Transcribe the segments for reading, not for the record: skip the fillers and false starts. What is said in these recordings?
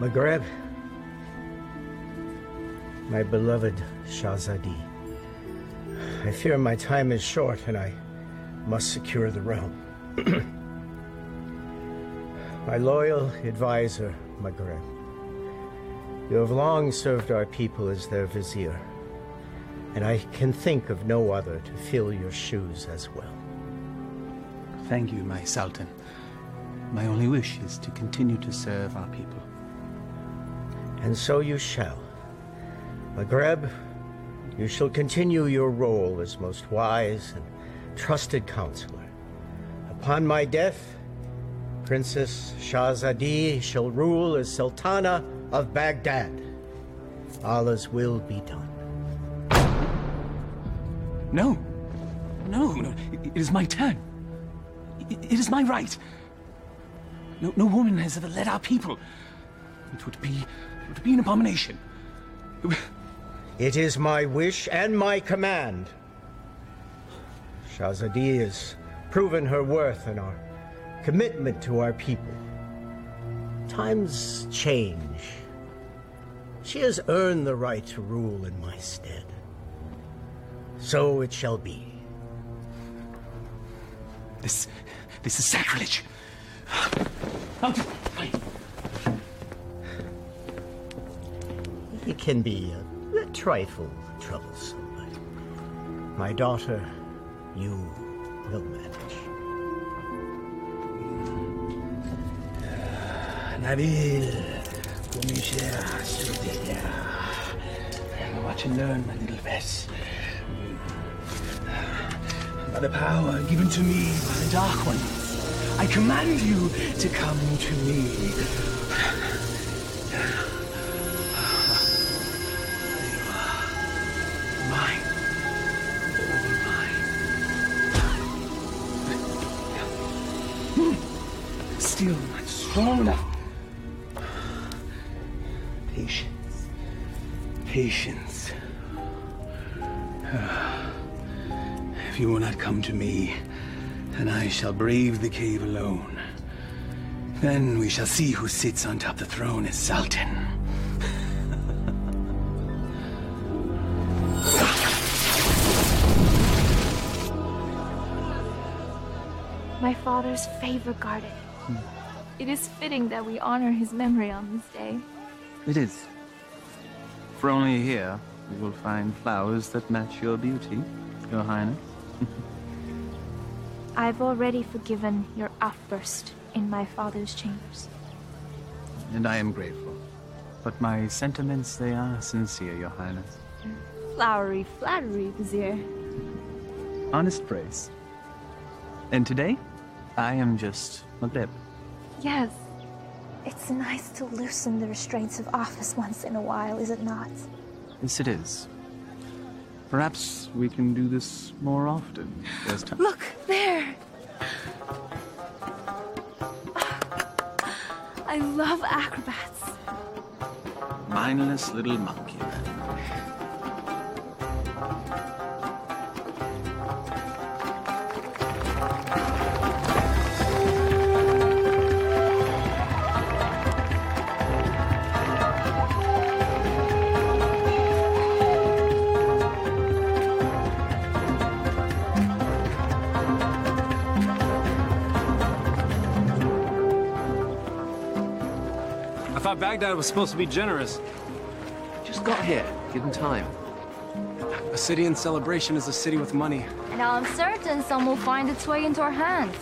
Maghreb, my beloved Shahzadi, I fear my time is short and I must secure the realm. My loyal advisor, Maghreb, you have long served our people as their vizier, and I can think of no other to fill your shoes as well. Thank you, my Sultan. My only wish is to continue to serve our people. And so you shall. Maghreb, you shall continue your role as most wise and trusted counselor. Upon my death, Princess Shahzadi shall rule as Sultana of Baghdad. Allah's will be done. No. No. It is my turn. It is my right. No woman has ever led our people. It would be an abomination. It is my wish and my command. Shahzadi has proven her worth and our commitment to our people. Times change. She has earned the right to rule in my stead. So it shall be. This is sacrilege. It can be a trifle troublesome, but my daughter, you will manage. Nabil, watch and learn, my little Bess. By the power given to me by the Dark Ones, I command you to come to me. Mine. All mine. Still not strong enough. Patience. If you will not come to me, then I shall brave the cave alone. Then we shall see who sits on top the throne as Sultan. My father's favor guarded. It is fitting that we honor his memory on this day. It is. For only here you will find flowers that match your beauty, Your Highness. I've already forgiven your outburst in my father's chambers. And I am grateful. But my sentiments, they are sincere, Your Highness. Flowery flattery, Vizier. Honest praise. And today, I am just Maghreb. Yes. It's nice to loosen the restraints of office once in a while, is it not? Yes, it is. Perhaps we can do this more often. There's time. Look, there! I love acrobats. Mindless little monkey. I thought Baghdad was supposed to be generous. Just got here. Give him time. A city in celebration is a city with money. And I'm certain some will find its way into our hands.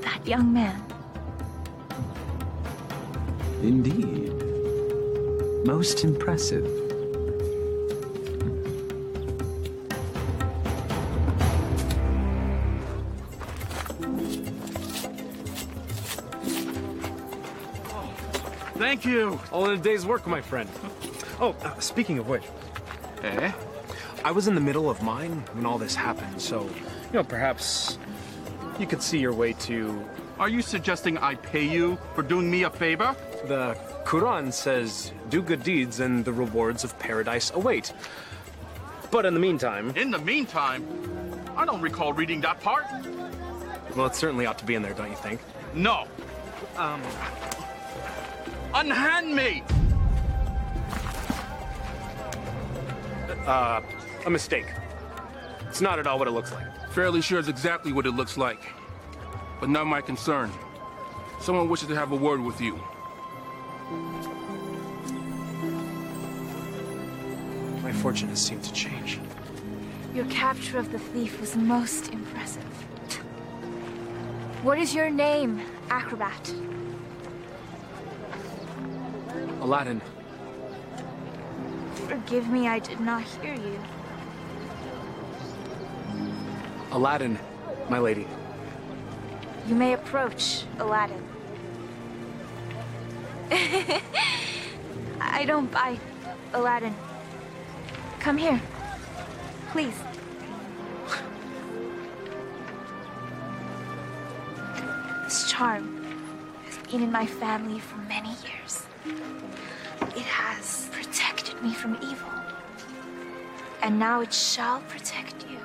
that young man. Indeed. Most impressive. Thank you. All in a day's work, my friend. Oh, speaking of which. Eh? I was in the middle of mine when all this happened, so, perhaps you could see your way to... Are you suggesting I pay you for doing me a favor? The Quran says, do good deeds and the rewards of paradise await. But in the meantime... In the meantime, I don't recall reading that part. Well, it certainly ought to be in there, don't you think? No. Unhand me! A mistake. It's not at all what it looks like. Fairly sure it's exactly what it looks like. But not my concern. Someone wishes to have a word with you. My fortune has seemed to change. Your capture of the thief was most impressive. What is your name, acrobat? Aladdin. Forgive me, I did not hear you. Aladdin, my lady. You may approach, Aladdin. I don't bite, Aladdin. Come here, please. This charm has been in my family for many years. It has protected me from evil. And now it shall protect you.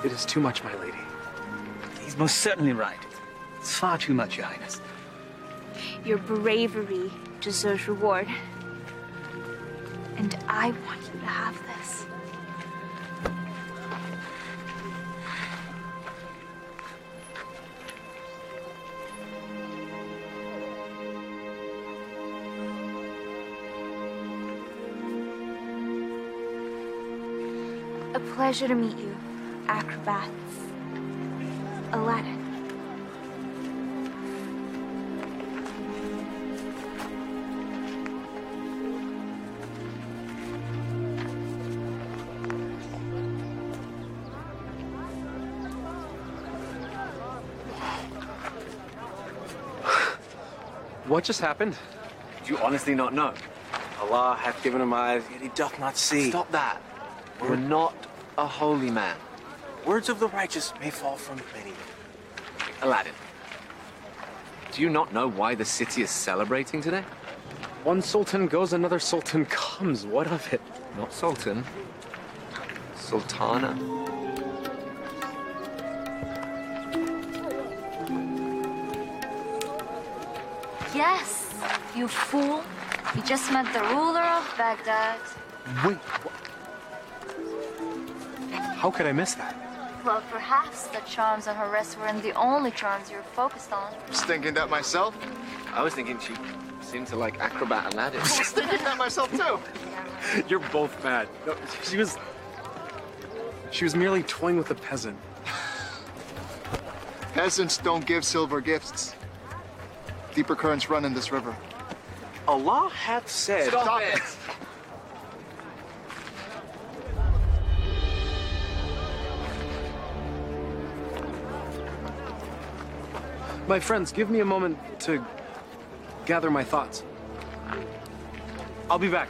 It is too much, my lady. He's most certainly right. It's far too much, Your Highness. Your bravery deserves reward. And I want you to have this. A pleasure to meet you, acrobats. Aladdin. What just happened? Do you honestly not know? Allah hath given him eyes, yet he doth not see. Stop that. We're not a holy man. Words of the righteous may fall from many. Aladdin, do you not know why the city is celebrating today? One sultan goes, another sultan comes. What of it? Not sultan. Sultana. Yes, you fool. You just met the ruler of Baghdad. Wait, how could I miss that? Well, perhaps the charms on her wrist weren't the only charms you were focused on. Was thinking that myself. I was thinking she seemed to like acrobat Aladdin. I was thinking that myself too. You're both bad. No, she was merely toying with a peasant. Peasants don't give silver gifts. Deeper currents run in this river. Allah hath said... Stop it! My friends, give me a moment to gather my thoughts. I'll be back.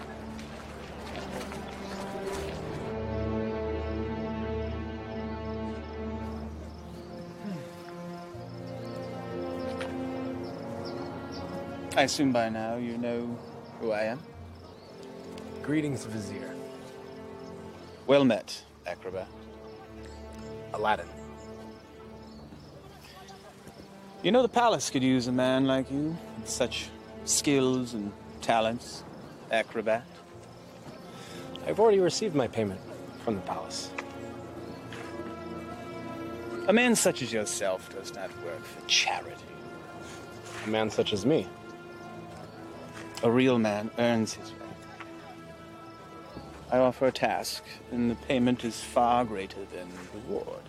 I assume by now you know who I am? Greetings, Vizier. Well met, acrobat. Aladdin. You know the palace could use a man like you, with such skills and talents, acrobat. I've already received my payment from the palace. A man such as yourself does not work for charity. A man such as me. A real man earns his right. I offer a task, and the payment is far greater than the reward.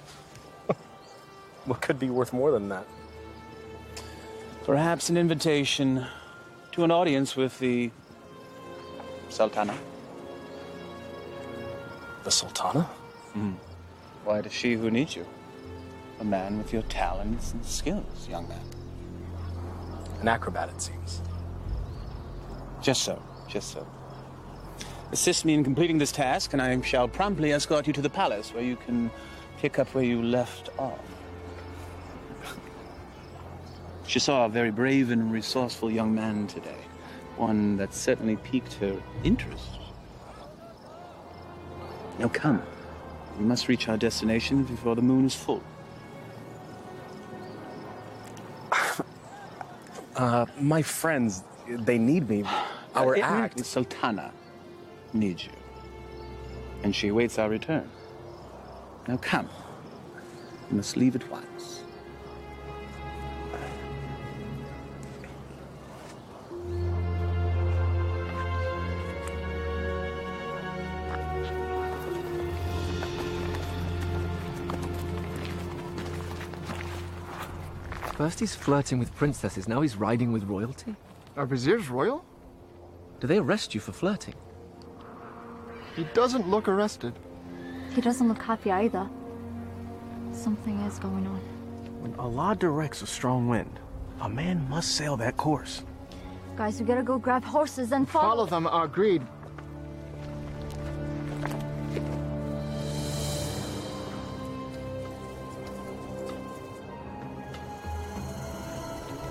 What could be worth more than that? Perhaps an invitation to an audience with the Sultana. The Sultana? Why, it is she who needs you. A man with your talents and skills, young man. An acrobat, it seems. Just so, just so. Assist me in completing this task, and I shall promptly escort you to the palace, where you can pick up where you left off. She saw a very brave and resourceful young man today. One that certainly piqued her interest. Now come. We must reach our destination before the moon is full. My friends, they need me. Our act. The Sultana needs you. And she awaits our return. Now come. You must leave at once. First he's flirting with princesses, now he's riding with royalty? Are viziers royal? Do they arrest you for flirting? He doesn't look arrested. He doesn't look happy either. Something is going on. When Allah directs a strong wind, a man must sail that course. Guys, we gotta go grab horses and Follow them, agreed.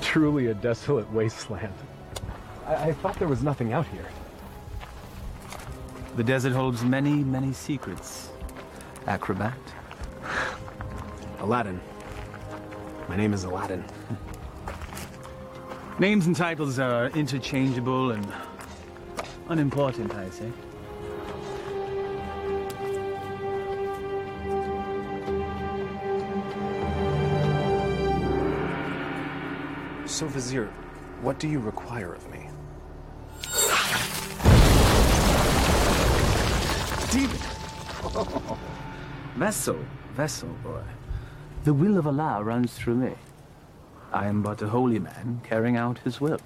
Truly a desolate wasteland. I thought there was nothing out here. The desert holds many, many secrets. Acrobat. Aladdin. My name is Aladdin. Names and titles are interchangeable and unimportant, I say. So, Vizier, what do you require of me? Demon! Vessel, boy. The will of Allah runs through me. I am but a holy man carrying out his will.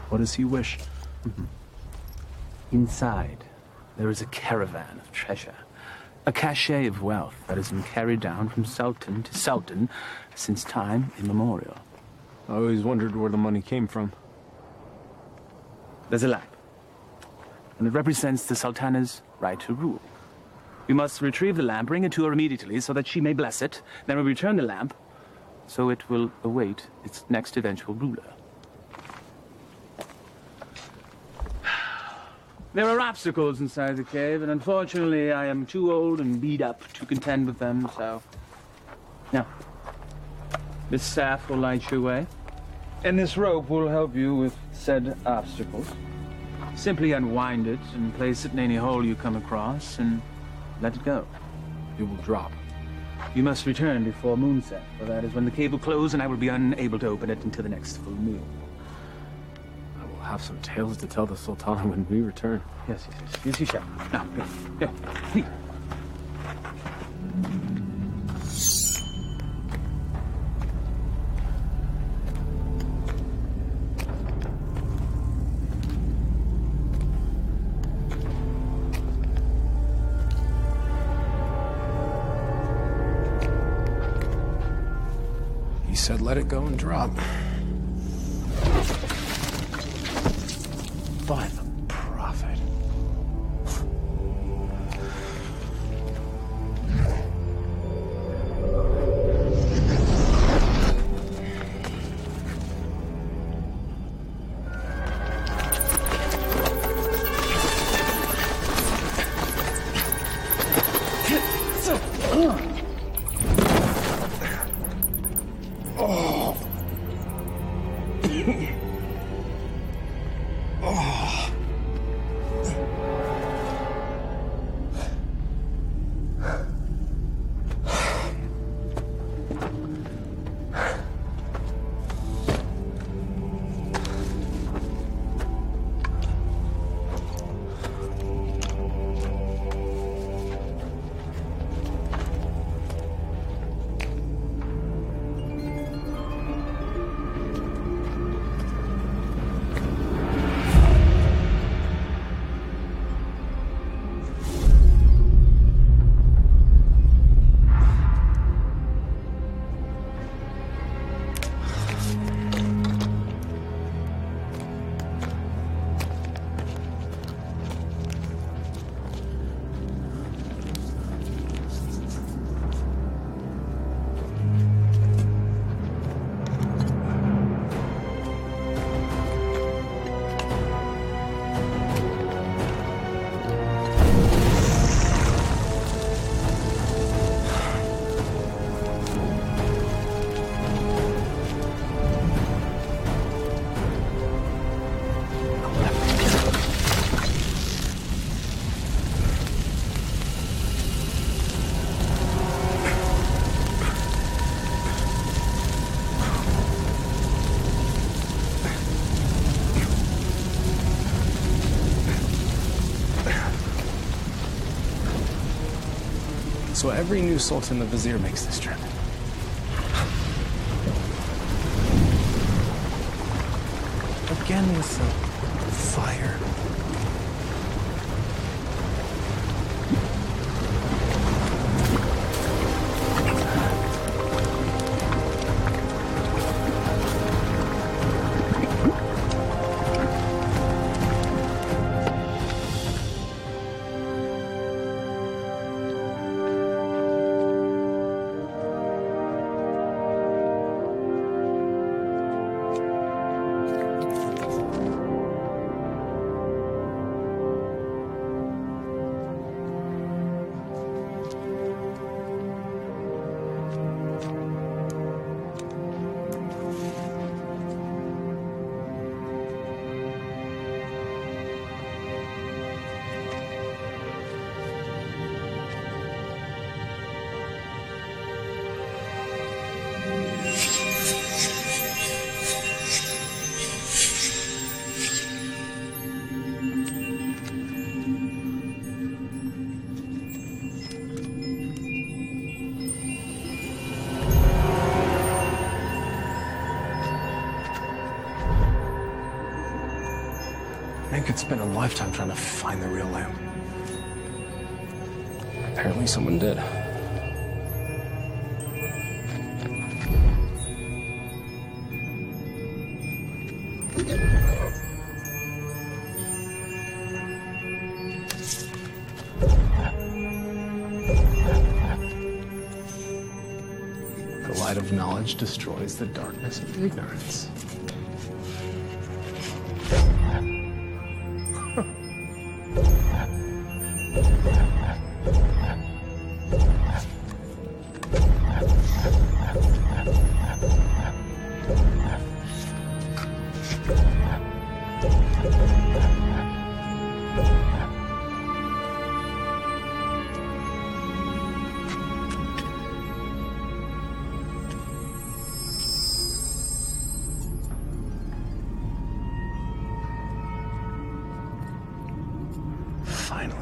What does he wish? Inside, there is a caravan of treasure. A cachet of wealth that has been carried down from sultan to sultan since time immemorial. I always wondered where the money came from. There's a lamp, and it represents the sultana's right to rule. We must retrieve the lamp, bring it to her immediately so that she may bless it. Then we return the lamp, so it will await its next eventual ruler. There are obstacles inside the cave, and unfortunately I am too old and beat up to contend with them, so... Now, this staff will light your way, and this rope will help you with said obstacles. Simply unwind it and place it in any hole you come across, and let it go. It will drop. You must return before moonset, for that is when the cave will close, and I will be unable to open it until the next full moon. Have some tales to tell the Sultan when we return. Yes, you shall. Now, go, please. He said let it go and drop. By the prophet. So every new sultan the vizier makes this trip. Again with the fire. Man could spend a lifetime trying to find the real lamp. Apparently someone did. The light of knowledge destroys the darkness of ignorance. Finally.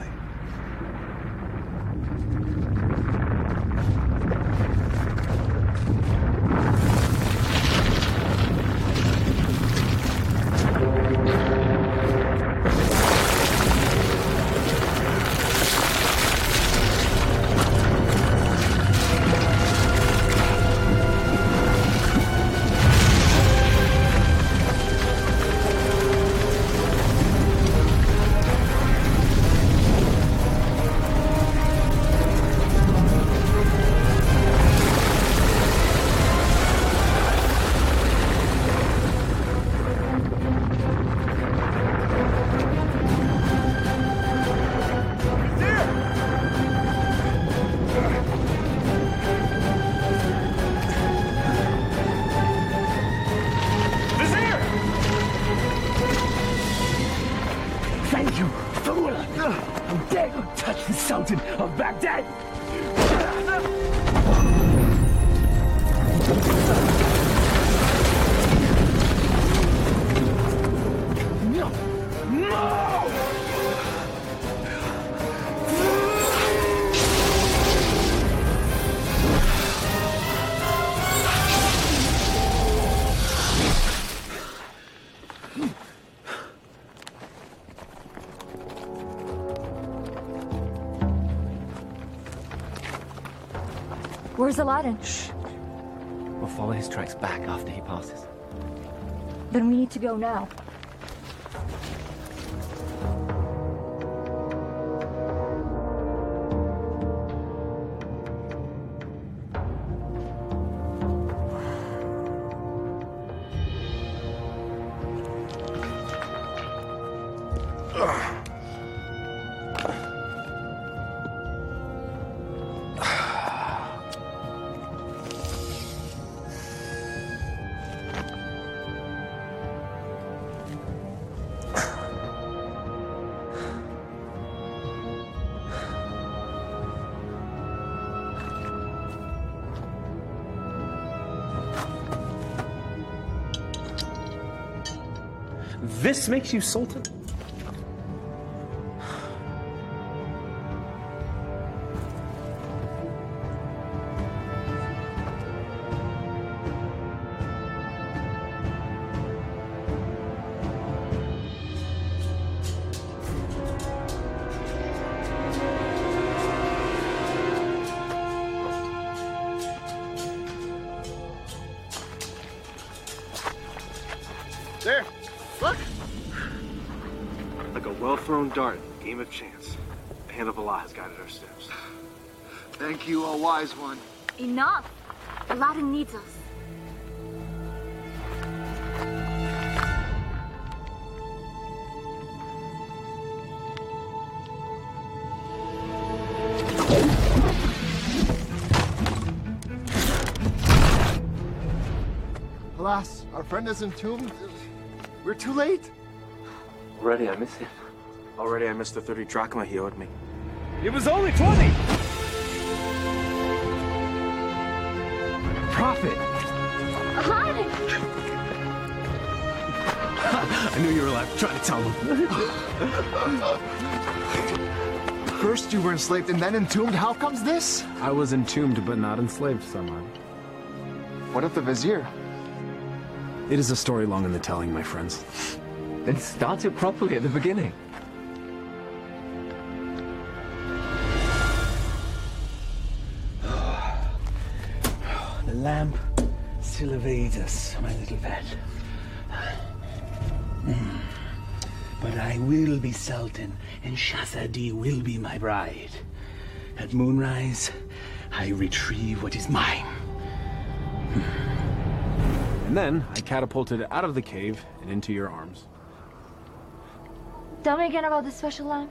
Thank you, fool! How dare you touch the Sultan of Baghdad! No! No! Where's Aladdin? Shh. We'll follow his tracks back after he passes. Then we need to go now. This makes you Sultan? thrown dart, game of chance. The hand of Allah has guided our steps. Thank you, O wise one. Enough! Aladdin needs us. Alas, our friend is entombed. We're too late. Already, I miss him. Already I missed the 30 drachma he owed me. It was only 20! Prophet! Aladdin! I knew you were alive. Trying to tell him. First you were enslaved and then entombed. How comes this? I was entombed but not enslaved, Saman. What of the vizier? It is a story long in the telling, my friends. Then start it properly at the beginning. The lamp still evades us, my little pet. But I will be Sultan, and Shahzadi will be my bride. At moonrise, I retrieve what is mine. And then I catapulted out of the cave and into your arms. Tell me again about this special lamp.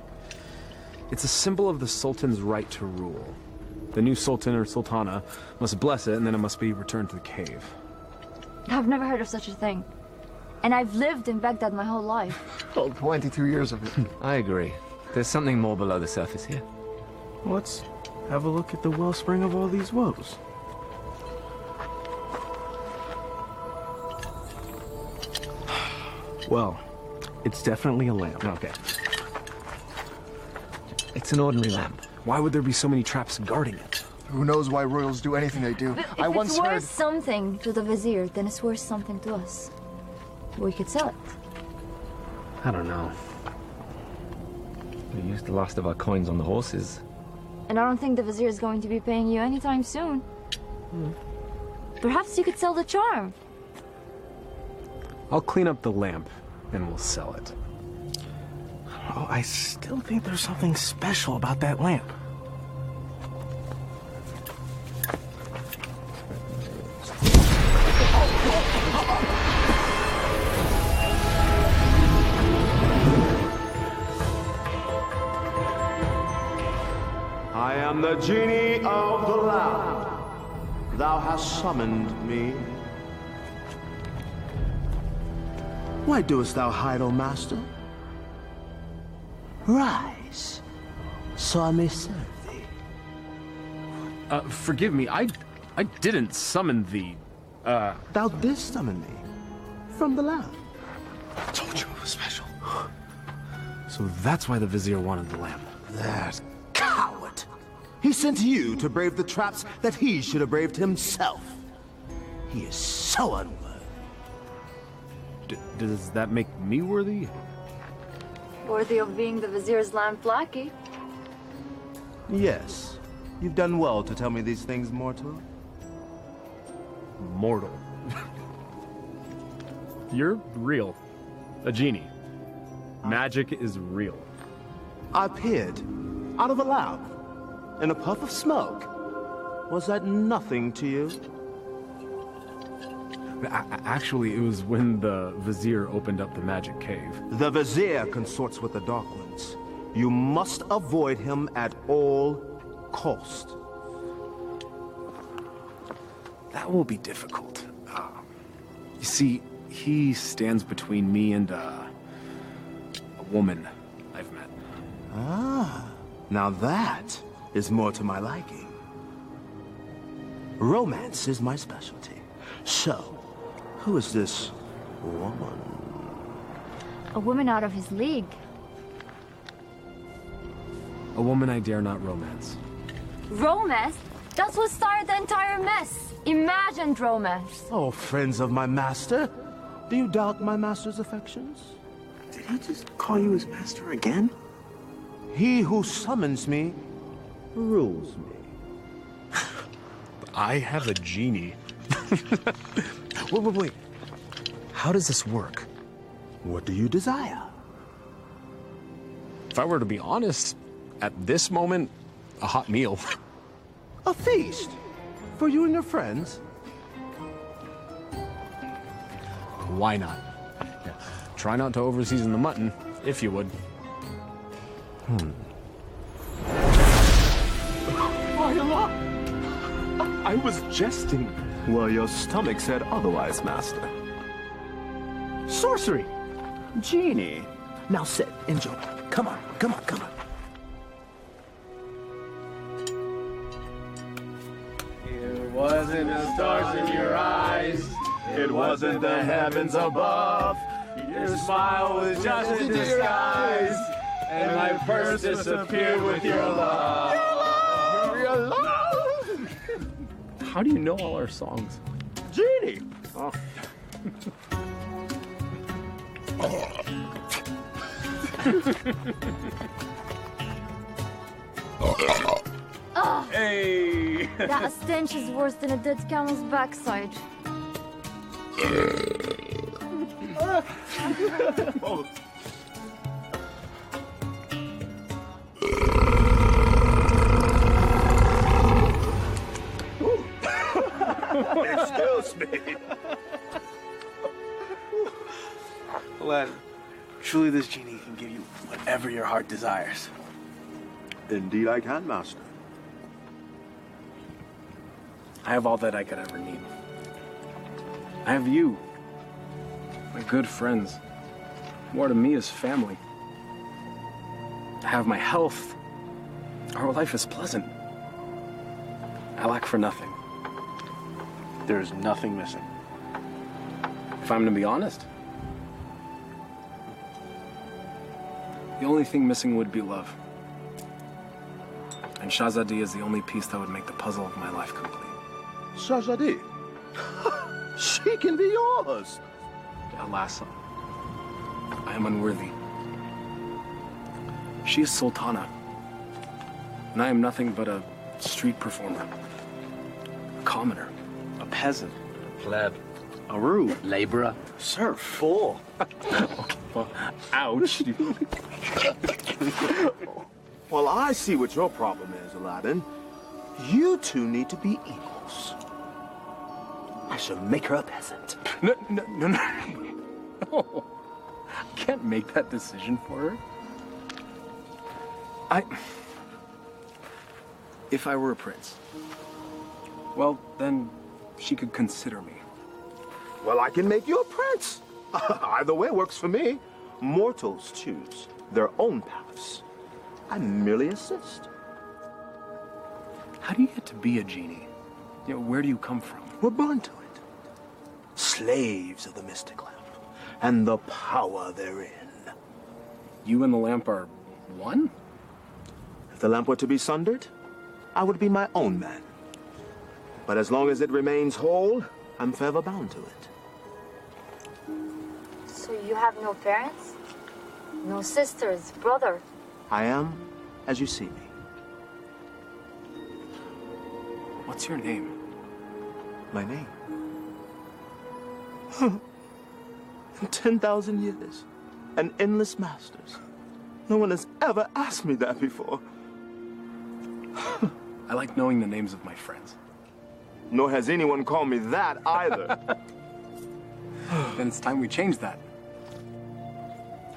It's a symbol of the Sultan's right to rule. The new Sultan or Sultana must bless it, and then it must be returned to the cave. I've never heard of such a thing. And I've lived in Baghdad my whole life. Oh, 22 years of it. I agree. There's something more below the surface here. Let's have a look at the wellspring of all these woes. Well, it's definitely a lamp. Okay. It's an ordinary lamp. Why would there be so many traps guarding it? Who knows why royals do anything they do? But I if once it's worth heard... something to the vizier, then it's worth something to us. We could sell it. I don't know. We used the last of our coins on the horses. And I don't think the vizier is going to be paying you anytime soon. Perhaps you could sell the charm. I'll clean up the lamp, and we'll sell it. Oh, I still think there's something special about that lamp. I am the genie of the lamp. Thou hast summoned me. Why doest thou hide, O master? Rise, so I may serve thee. Forgive me, I didn't summon thee. Thou didst summon me from the lamp. I told you it was special. So that's why the vizier wanted the lamp. That coward! He sent you to brave the traps that he should have braved himself. He is so unworthy. Does that make me worthy? Worthy of being the vizier's lamp lackey. Yes. You've done well to tell me these things, mortal. Mortal. You're real. A genie. Magic is real. I appeared out of a lamp in a puff of smoke. Was that nothing to you? Actually, it was when the vizier opened up the magic cave. The vizier consorts with the Dark Ones. You must avoid him at all cost. That will be difficult. You see, he stands between me and a woman I've met. Ah, now that is more to my liking. Romance is my specialty. So, who is this woman? A woman out of his league. A woman I dare not romance. Romance? That's what started the entire mess. Imagined romance. Oh, friends of my master, do you doubt my master's affections? Did he just call you his master again? He who summons me rules me. I have a genie. Wait. How does this work? What do you desire? If I were to be honest, at this moment, a hot meal. A feast? For you and your friends? Why not? Yeah. Try not to overseason the mutton, if you would. I was jesting. Well, your stomach said otherwise, Master. Sorcery! Genie! Now sit, enjoy. Come on, come on, come on. It wasn't the stars in your eyes. It wasn't the heavens above. Your smile was just a disguise. And my purse disappeared with your love. Your love! How do you know all our songs? Genie! Oh. Oh, Hey! that stench is worse than a dead camel's backside. Excuse me. Aladdin, truly this genie can give you whatever your heart desires. Indeed I can, Master. I have all that I could ever need. I have you. My good friends. More to me is family. I have my health. Our life is pleasant. I lack for nothing. There is nothing missing. If I'm to be honest, the only thing missing would be love. And Shahzadi is the only piece that would make the puzzle of my life complete. Shahzadi. She can be yours. Alas, I am unworthy. She is Sultana, and I am nothing but a street performer, a commoner, A peasant, Pleb. a roux, Laborer. serf, fool. Well, ouch. Well, I see what your problem is, Aladdin. You two need to be equals. I shall make her a peasant. No. No. I can't make that decision for her. If I were a prince, well, then she could consider me. Well, I can make you a prince. Either way works for me. Mortals choose their own paths. I merely assist. How do you get to be a genie? Where do you come from? We're born to it. Slaves of the mystic lamp and the power therein. You and the lamp are one? If the lamp were to be sundered, I would be my own man. But as long as it remains whole, I'm forever bound to it. So you have no parents? No sisters, brother? I am as you see me. What's your name? My name? In 10,000 years and endless masters, no one has ever asked me that before. I like knowing the names of my friends. Nor has anyone called me that either. Then it's time we change that.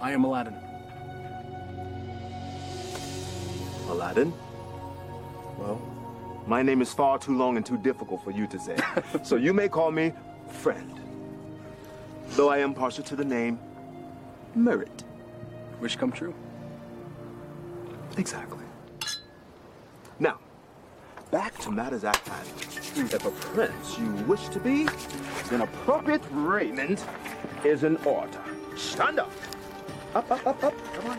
I am Aladdin. Aladdin? Well, my name is far too long and too difficult for you to say. So you may call me friend. Though I am partial to the name Merit. Wish come true. Exactly. Now, back to matters at hand. If a prince you wish to be, then appropriate raiment is in order. Stand up. Up. Come on.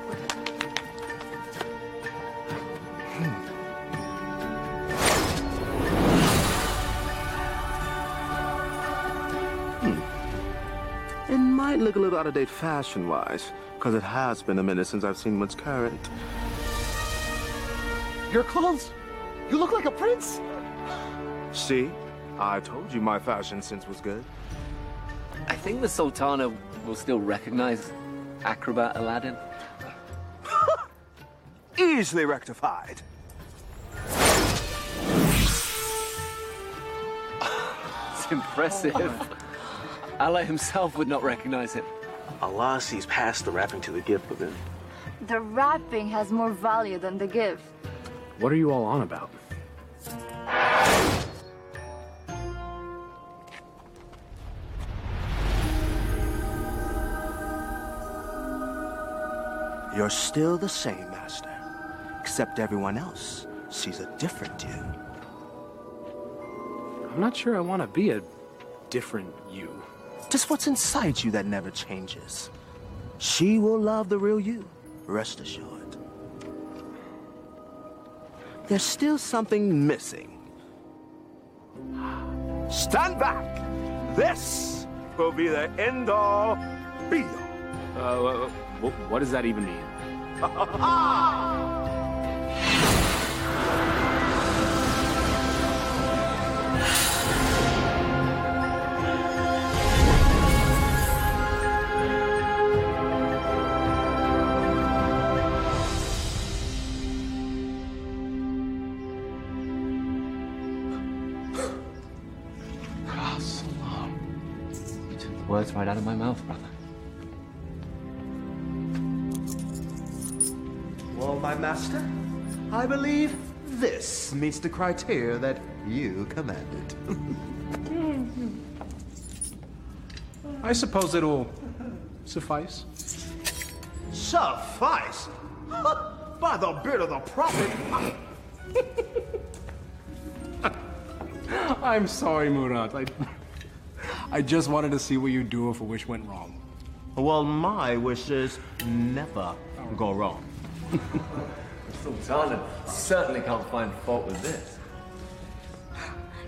It might look a little out of date fashion-wise, because it has been a minute since I've seen what's current. Your clothes? You look like a prince. See? I told you my fashion sense was good. I think the Sultana will still recognize acrobat Aladdin. easily rectified. It's impressive. Allah himself would not recognize him. Allah sees past the wrapping to the gift within. The wrapping has more value than the gift. What are you all on about? You're still the same, Master. Except everyone else sees a different you. I'm not sure I want to be a different you. Just what's inside you that never changes. She will love the real you, rest assured. There's still something missing. Stand back! This will be the end-all, be-all. What does that even mean? Words right out of my mouth, brother. Well, my master, I believe this meets the criteria that you commanded. I suppose it'll suffice. Suffice? By the beard of the prophet! I'm sorry, Murat. I just wanted to see what you'd do if a wish went wrong. Well, my wishes never go wrong. Sultana certainly can't find fault with this.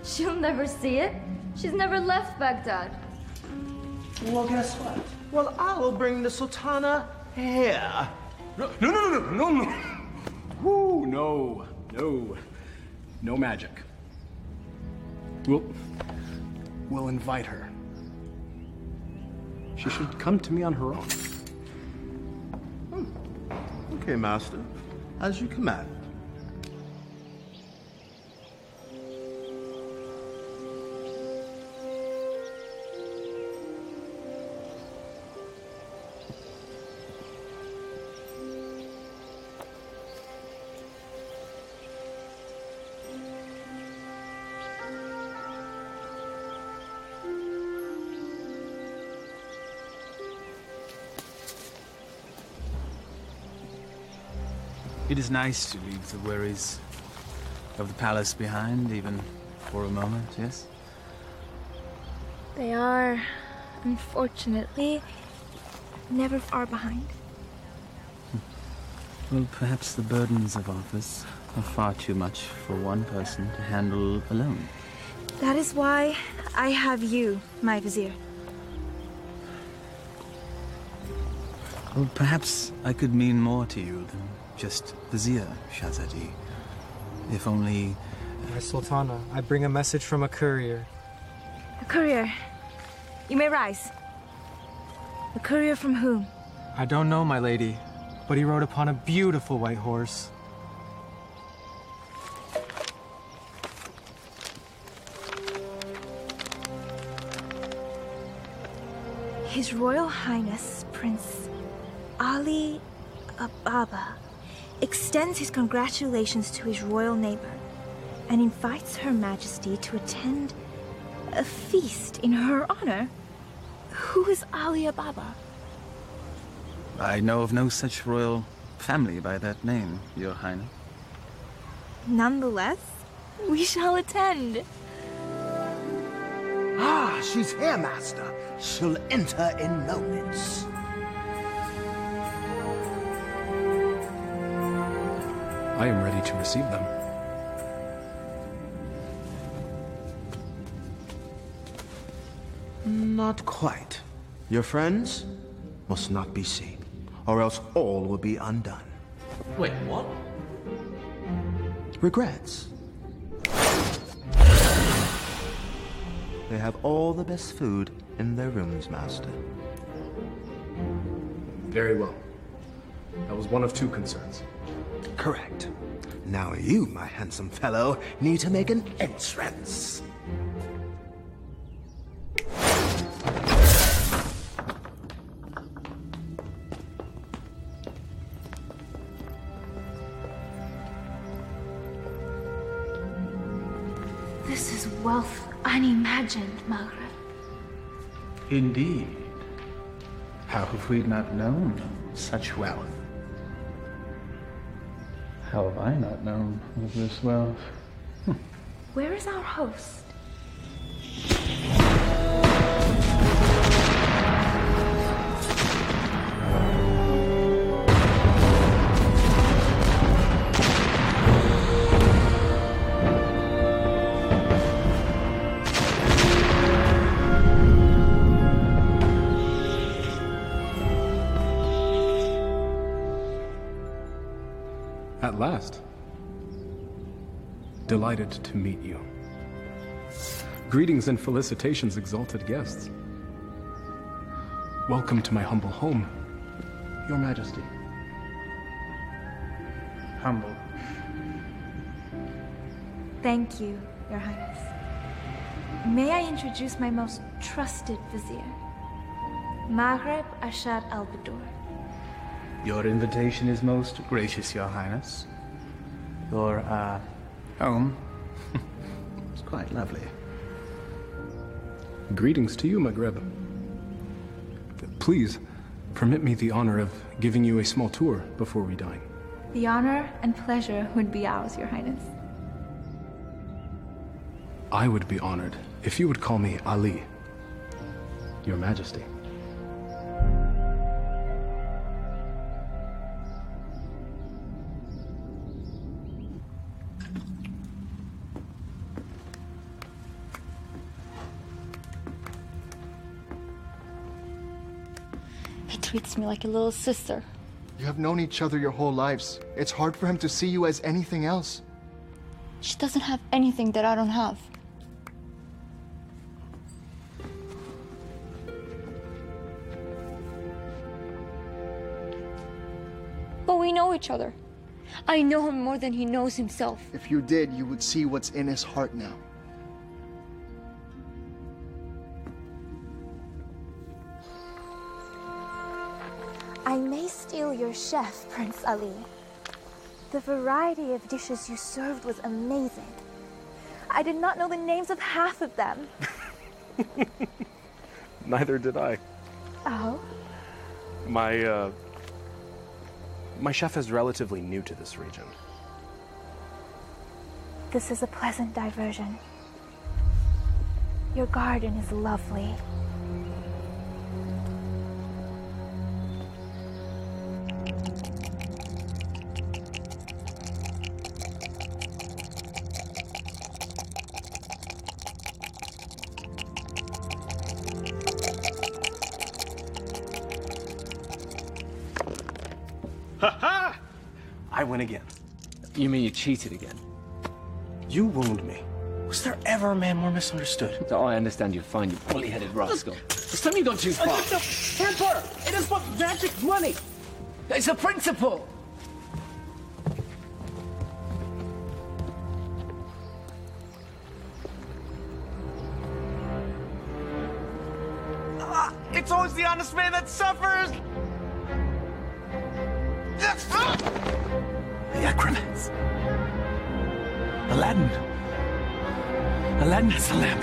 She'll never see it. She's never left Baghdad. Well, guess what? Well, I will bring the Sultana here. No. Woo, no. No magic. We'll invite her. She should come to me on her own. Okay, master. As you command. It is nice to leave the worries of the palace behind, even for a moment, yes? They are, unfortunately, never far behind. Well, perhaps the burdens of office are far too much for one person to handle alone. That is why I have you, my vizier. Well, perhaps I could mean more to you than just vizier, Shahzadi. If only... My Sultana, I bring a message from a courier. A courier? You may rise. A courier from whom? I don't know, my lady, but he rode upon a beautiful white horse. His Royal Highness, Prince Ali Ababa, extends his congratulations to his royal neighbor and invites Her Majesty to attend a feast in her honor. Who is Ali Ababa? I know of no such royal family by that name, Your Highness. Nonetheless, we shall attend. Ah, she's here, master. She'll enter in moments. I am ready to receive them. Not quite. Your friends must not be seen, or else all will be undone. Wait, what? Regrets. They have all the best food in their rooms, master. Very well. That was one of two concerns. Correct. Now you, my handsome fellow, need to make an entrance. This is wealth unimagined, Margaret. Indeed. How have we not known such wealth? How have I not known of this wealth? Where is our host? At last. Delighted to meet you. Greetings and felicitations, exalted guests. Welcome to my humble home, Your Majesty. Humble. Thank you, Your Highness. May I introduce my most trusted vizier, Maghreb Ashad al-Badur. Your invitation is most gracious, Your Highness. Your, home is quite lovely. Greetings to you, Maghreb. Please, permit me the honor of giving you a small tour before we dine. The honor and pleasure would be ours, Your Highness. I would be honored if you would call me Ali, Your Majesty. He treats me like a little sister. You have known each other your whole lives. It's hard for him to see you as anything else. She doesn't have anything that I don't have. But we know each other. I know him more than he knows himself. If you did, you would see what's in his heart now. I may steal your chef, Prince Ali. The variety of dishes you served was amazing. I did not know the names of half of them. Neither did I. Oh? My chef is relatively new to this region. This is a pleasant diversion. Your garden is lovely. Ha-ha! I win again. You mean you cheated again? You wound me. Was there ever a man more misunderstood? Oh, I understand you're fine, you bully-headed rascal. It's time you gone too far. Temper! It is but magic money! It's a principle! It's always the honest man that suffers! The acrobats. Aladdin. Aladdin has the lamp.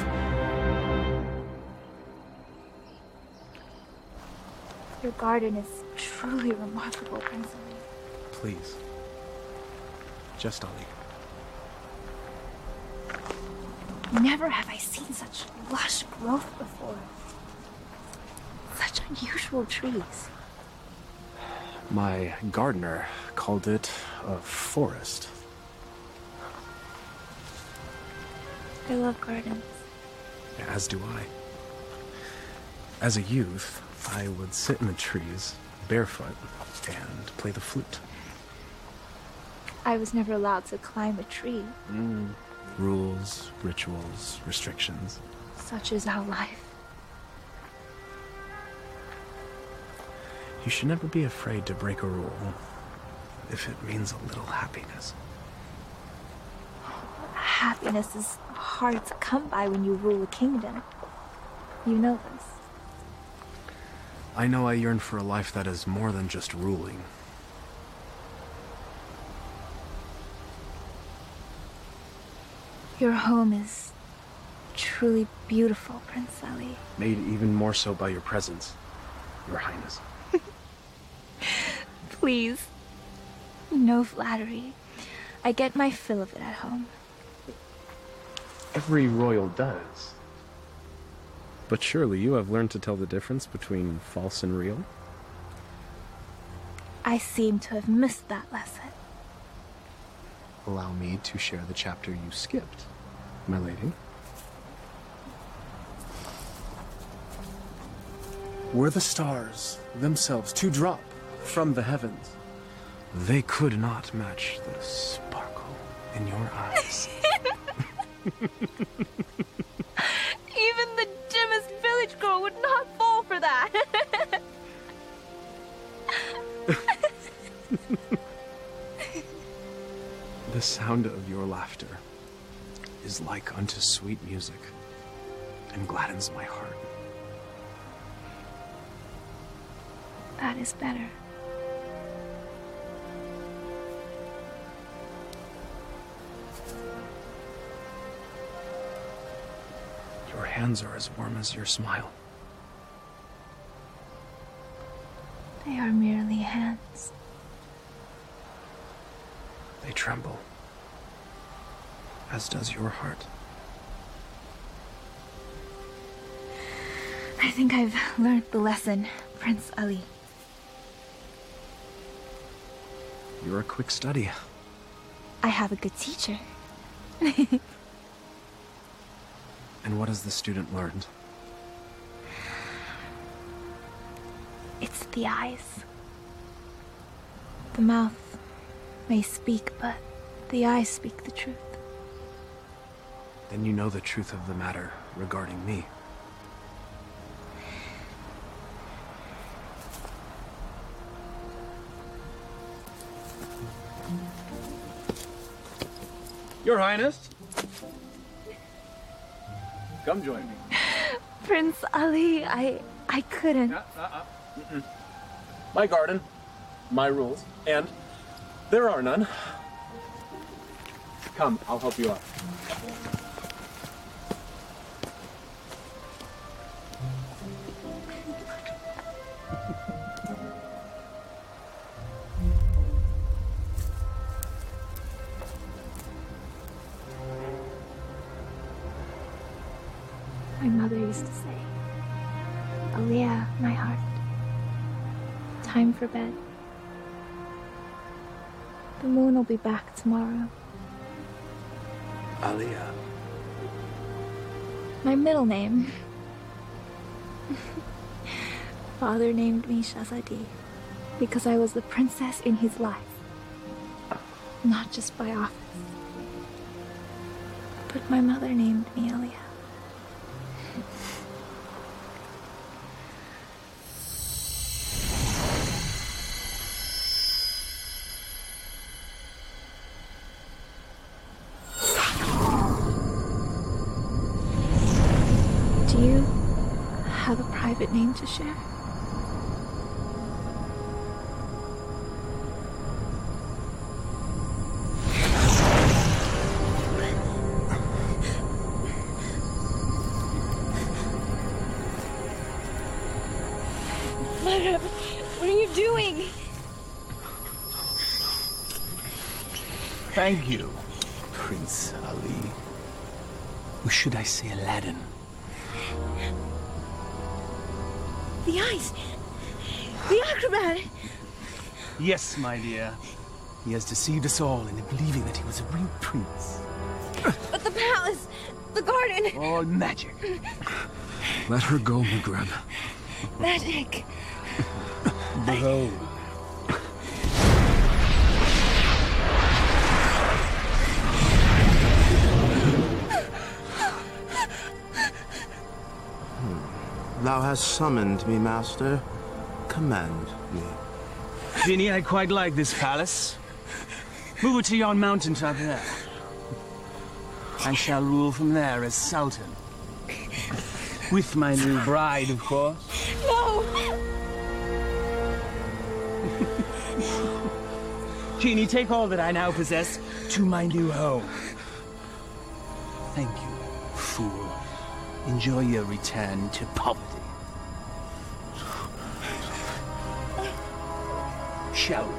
Your garden is truly remarkable, Prince Ali. Please. Just Ali. Never have I seen such lush growth before. Such unusual trees. My gardener called it a forest. I love gardens. As do I. As a youth, I would sit in the trees, barefoot, and play the flute. I was never allowed to climb a tree. Rules, rituals, restrictions. Such is our life. You should never be afraid to break a rule. if it means a little happiness. Happiness is hard to come by when you rule a kingdom. You know this. I know I yearn for a life that is more than just ruling. Your home is truly beautiful, Prince Ali. Made even more so by your presence, Your Highness. Please. No flattery. I get my fill of it at home. Every royal does. But surely you have learned to tell the difference between false and real? I seem to have missed that lesson. Allow me to share the chapter you skipped, my lady. Were the stars themselves to drop from the heavens, they could not match the sparkle in your eyes. Even the dimmest village girl would not fall for that. The sound of your laughter is like unto sweet music and gladdens my heart. That is better. Your hands are as warm as your smile. They are merely hands. They tremble, as does your heart. I think I've learned the lesson, Prince Ali. You're a quick study. I have a good teacher. And what has the student learned? It's the eyes. The mouth may speak, but the eyes speak the truth. Then you know the truth of the matter regarding me. Your Highness. Come join me. Prince Ali, I couldn't. my garden, my rules, and there are none. Come, I'll help you out. My mother used to say, Aliyah, my heart, time for bed. The moon will be back tomorrow. Aliyah. My middle name. Father named me Shahzadi because I was the princess in his life, not just by office. But my mother named me Aliyah. Do you have a private name to share? Madam, what are you doing? Thank you, Prince Ali. Or should I say Aladdin? The eyes! The acrobat! Yes, my dear. He has deceived us all into believing that he was a real prince. But the palace! The garden! All magic. Let her go, Maghreb. Magic! Behold. Thou hast summoned me, master. Command me. Ginny, I quite like this palace. Move to yon mountaintop there. I shall rule from there as Sultan. With my new bride, of course. No! Genie, take all that I now possess to my new home. Thank you, fool. Enjoy your return to poverty. Shall we?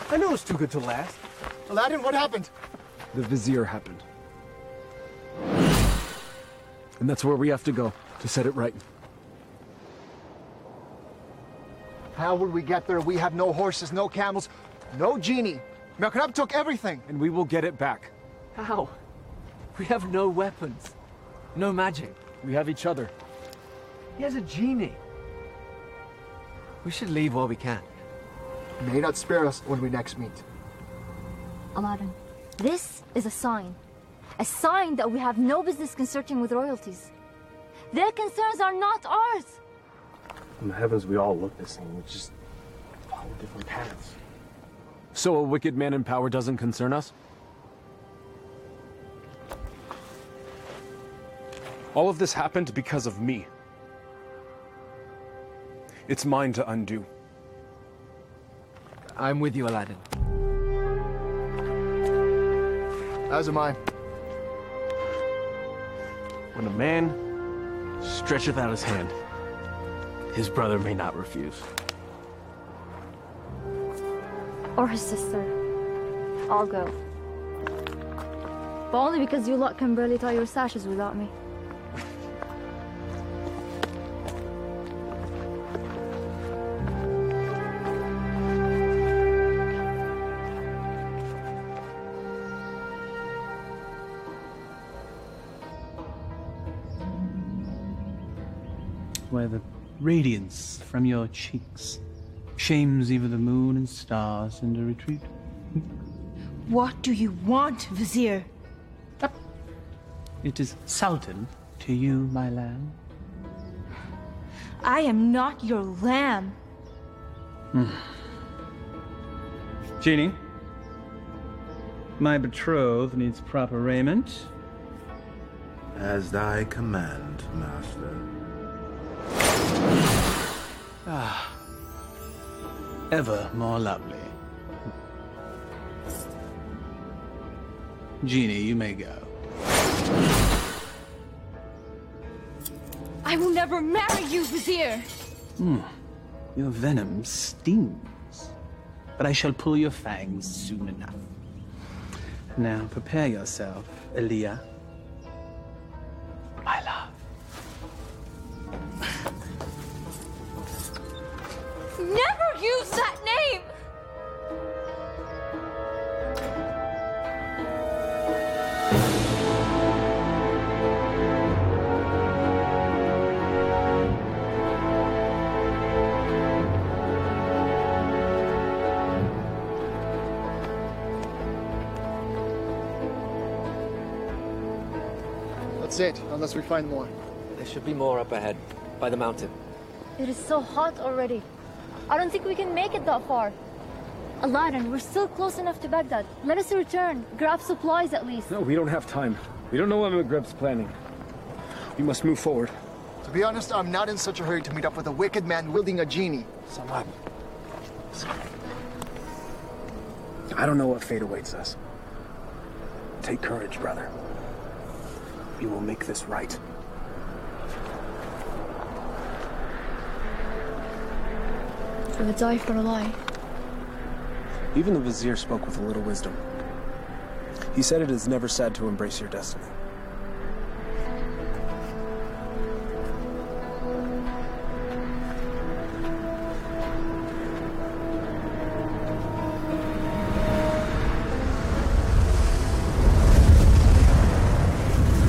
I knew it was too good to last. Aladdin, what happened? The Vizier happened. And that's where we have to go, to set it right. How would we get there? We have no horses, no camels, no genie. Melkarab took everything. And we will get it back. How? We have no weapons. No magic. We have each other. He has a genie. We should leave while we can. May not spare us when we next meet. Aladdin, this is a sign. A sign that we have no business consorting with royalties. Their concerns are not ours. In the heavens, we all look the same. We just follow different paths. So a wicked man in power doesn't concern us? All of this happened because of me. It's mine to undo. I'm with you, Aladdin. As am I. When a man stretcheth out his hand, his brother may not refuse. Or his sister. I'll go. But only because you lot can barely tie your sashes without me. Where the radiance from your cheeks shames even the moon and stars into retreat. What do you want, Vizier? It is Sultan to you, my lamb. I am not your lamb. Genie, my betrothed needs proper raiment. As thy command, master. Ah, ever more lovely. Genie, you may go. I will never marry you, Vizier! Your venom stings, but I shall pull your fangs soon enough. Now prepare yourself, Elia. My love. Never use that name! That's it, unless we find more. There should be more up ahead, by the mountain. It is so hot already. I don't think we can make it that far. Aladdin, we're still close enough to Baghdad. Let us return. Grab supplies at least. No, we don't have time. We don't know what Maghreb's planning. We must move forward. To be honest, I'm not in such a hurry to meet up with a wicked man wielding a genie. Salam. I don't know what fate awaits us. Take courage, brother. We will make this right. I would die for a lie. Even the Vizier spoke with a little wisdom. He said it is never sad to embrace your destiny.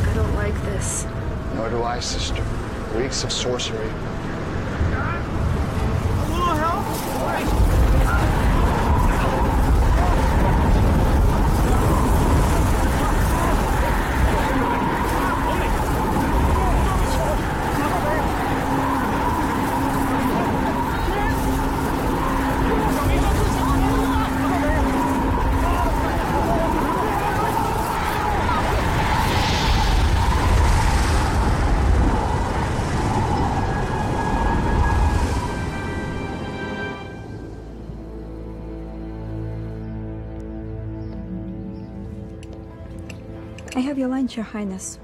I don't like this. Nor do I, sister. Reeks of sorcery. have your lunch, Your Highness.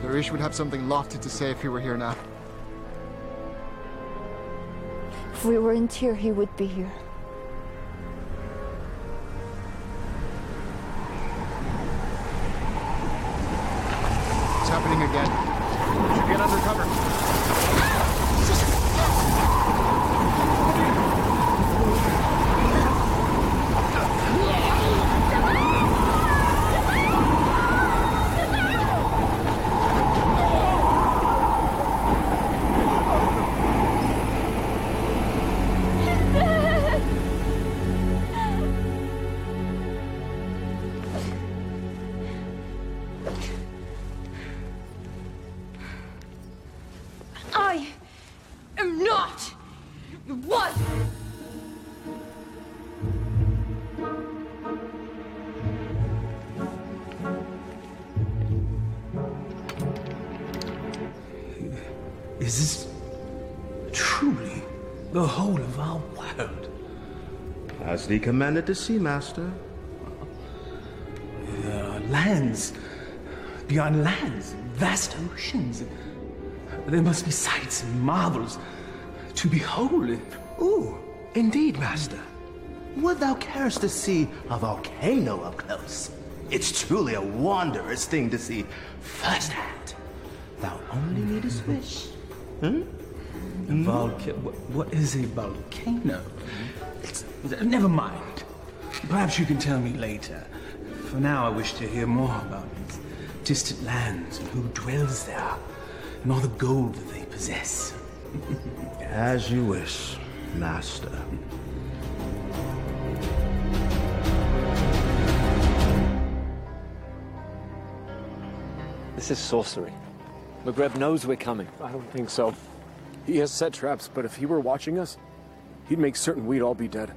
Darish would have something lofty to say if he were here now. If we weren't here, he would be here. It's happening again. Get under cover. I am not your wife! Is this truly the whole of our world? As thee commanded to see, Master. There are lands beyond lands, vast oceans. There must be sights and marvels to behold. Ooh, indeed, Master. Would thou carest to see a volcano up close? It's truly a wondrous thing to see firsthand. Thou only needest wish. What is a volcano? Never mind. Perhaps you can tell me later. For now, I wish to hear more about these distant lands and who dwells there, and all the gold that they possess. As you wish, Master. This is sorcery. McGreb knows we're coming. I don't think so. He has set traps, but if he were watching us, he'd make certain we'd all be dead.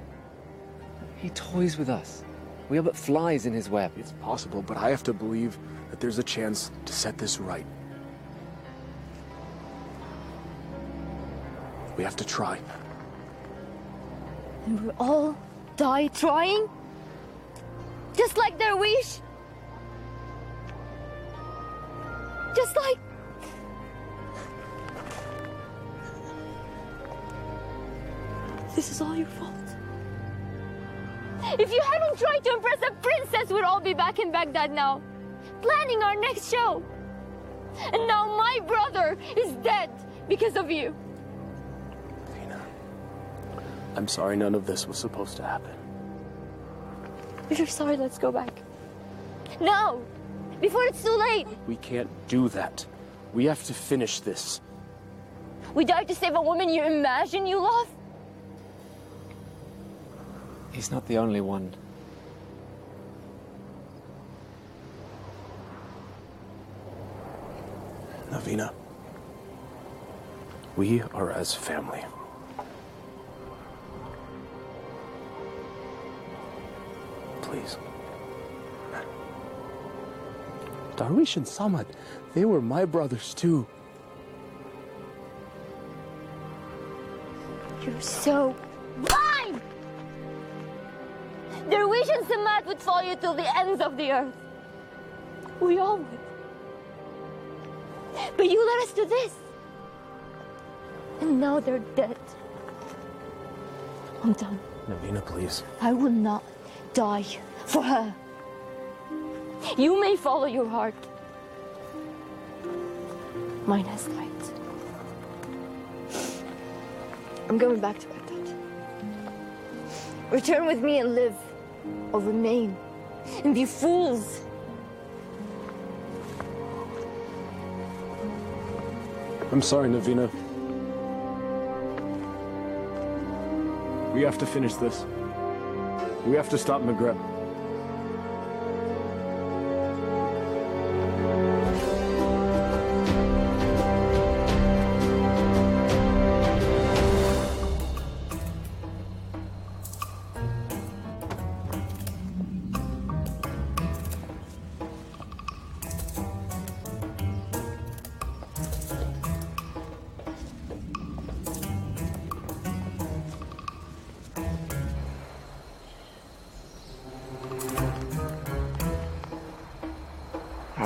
He toys with us. We are but flies in his web. It's possible, but I have to believe that there's a chance to set this right. We have to try. And we'll all die trying? Just like their wish? Just like... This is all your fault. If you hadn't tried to impress a princess, we'd all be back in Baghdad now, planning our next show. And now my brother is dead because of you. I'm sorry none of this was supposed to happen. If you're sorry, let's go back. Now! Before it's too late! We can't do that. We have to finish this. We died to save a woman you imagine you love? He's not the only one. Navina, we are as family. Please. Darwish and Samad, they were my brothers too. You're so blind! Darwish and Samad would follow you till the ends of the earth. We all would. But you led us to this. And now they're dead. I'm done. Navina, please. I will not die for her. You may follow your heart. Mine has died. I'm going back to Baghdad. Return with me and live, or remain and be fools. I'm sorry, Navina. We have to finish this. We have to stop McGreb.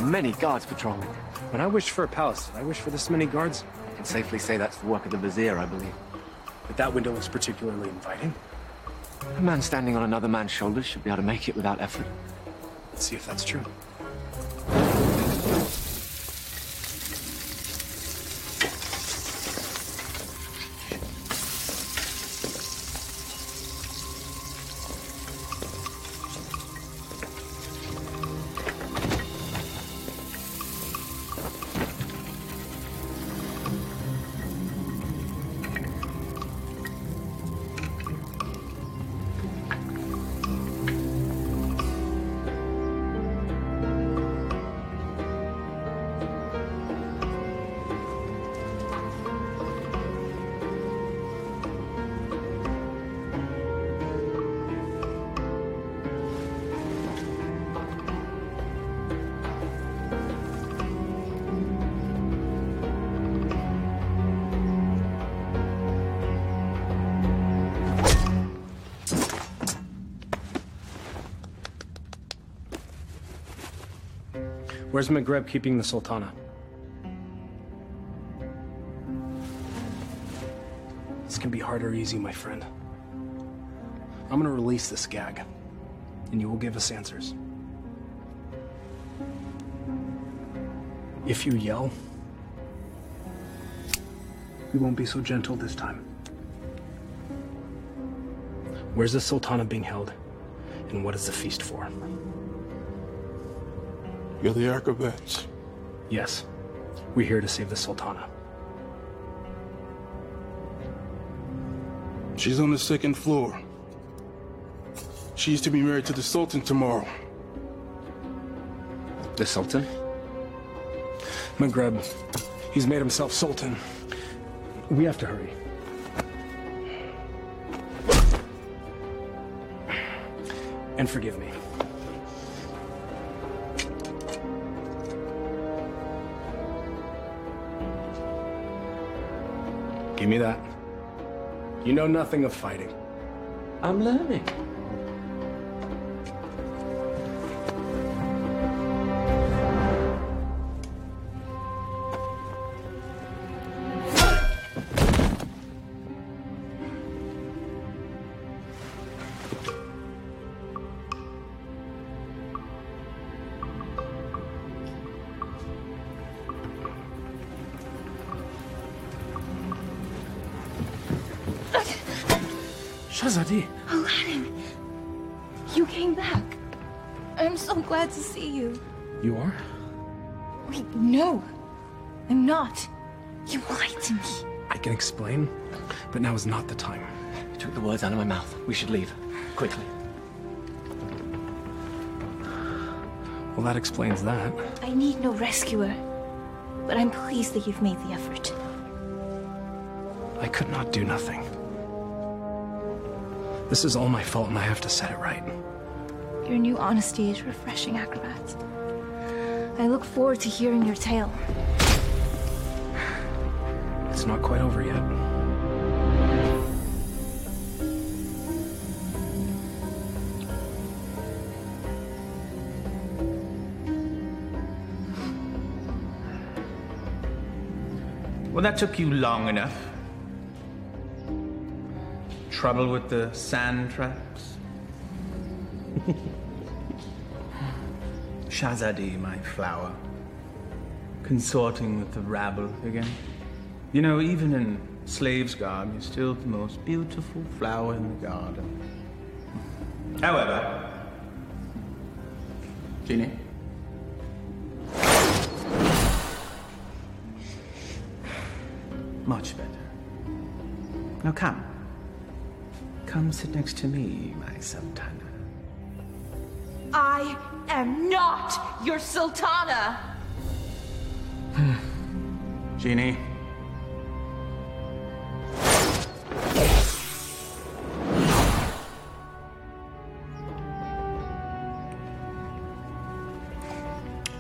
are many guards patrolling. When I wished for a palace, did I wish for this many guards? I can safely say that's the work of the Vizier, I believe. But that window looks particularly inviting. A man standing on another man's shoulders should be able to make it without effort. Let's see if that's true. Where's Maghreb keeping the Sultana? This can be hard or easy, my friend. I'm gonna release this gag, and you will give us answers. If you yell, we won't be so gentle this time. Where's the Sultana being held, and what is the feast for? You're the Archivets. Yes, we're here to save the Sultana. She's on the second floor. She's to be married to the Sultan tomorrow. The Sultan? Maghreb, he's made himself Sultan. We have to hurry. And forgive me. Give me that. You know nothing of fighting. I'm learning. Shahzadi. Aladdin, you came back. I'm so glad to see you. You are? Wait, no. I'm not. You lied to me. I can explain, but now is not the time. You took the words out of my mouth. We should leave. Quickly. Well, that explains that. I need no rescuer, but I'm pleased that you've made the effort. I could not do nothing. This is all my fault, and I have to set it right. Your new honesty is refreshing, Acrobat. I look forward to hearing your tale. It's not quite over yet. Well, that took you long enough. Trouble with the sand traps? Shahzadi, my flower. Consorting with the rabble again. You know, even in slave's garb, you're still the most beautiful flower in the garden. However, Genie? Much better. Now come. Come sit next to me, my Sultana. I am not your Sultana! Genie.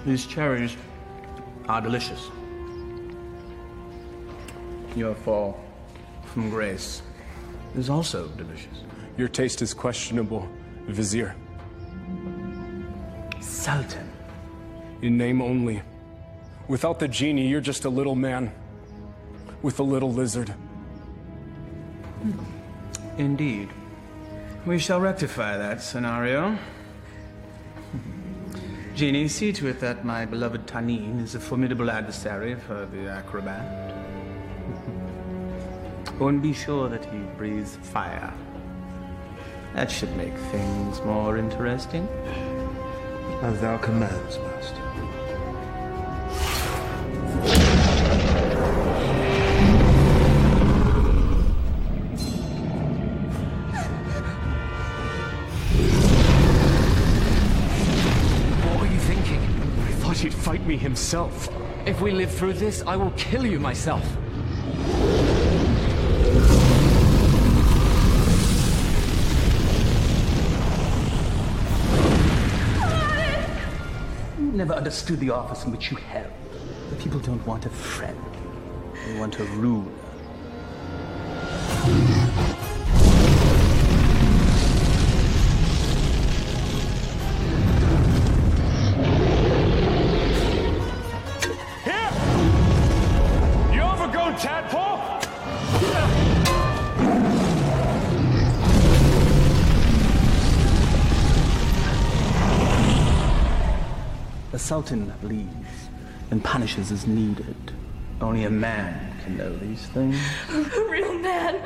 These cherries are delicious. Your fall from grace is also delicious. Your taste is questionable, Vizier. Sultan, In name only. Without the genie, you're just a little man. With a little lizard. Indeed. We shall rectify that scenario. Genie, see to it that my beloved Tanin is a formidable adversary for the acrobat. Oh, and be sure that he breathes fire. That should make things more interesting. As thou commands, master. What were you thinking? I thought he'd fight me himself. If we live through this, I will kill you myself. Never understood the office in which you held. The people don't want a friend. They want a ruler. Here! You overgrown tadpole! The Sultan bleeds and punishes as needed. Only a man can know these things. A real man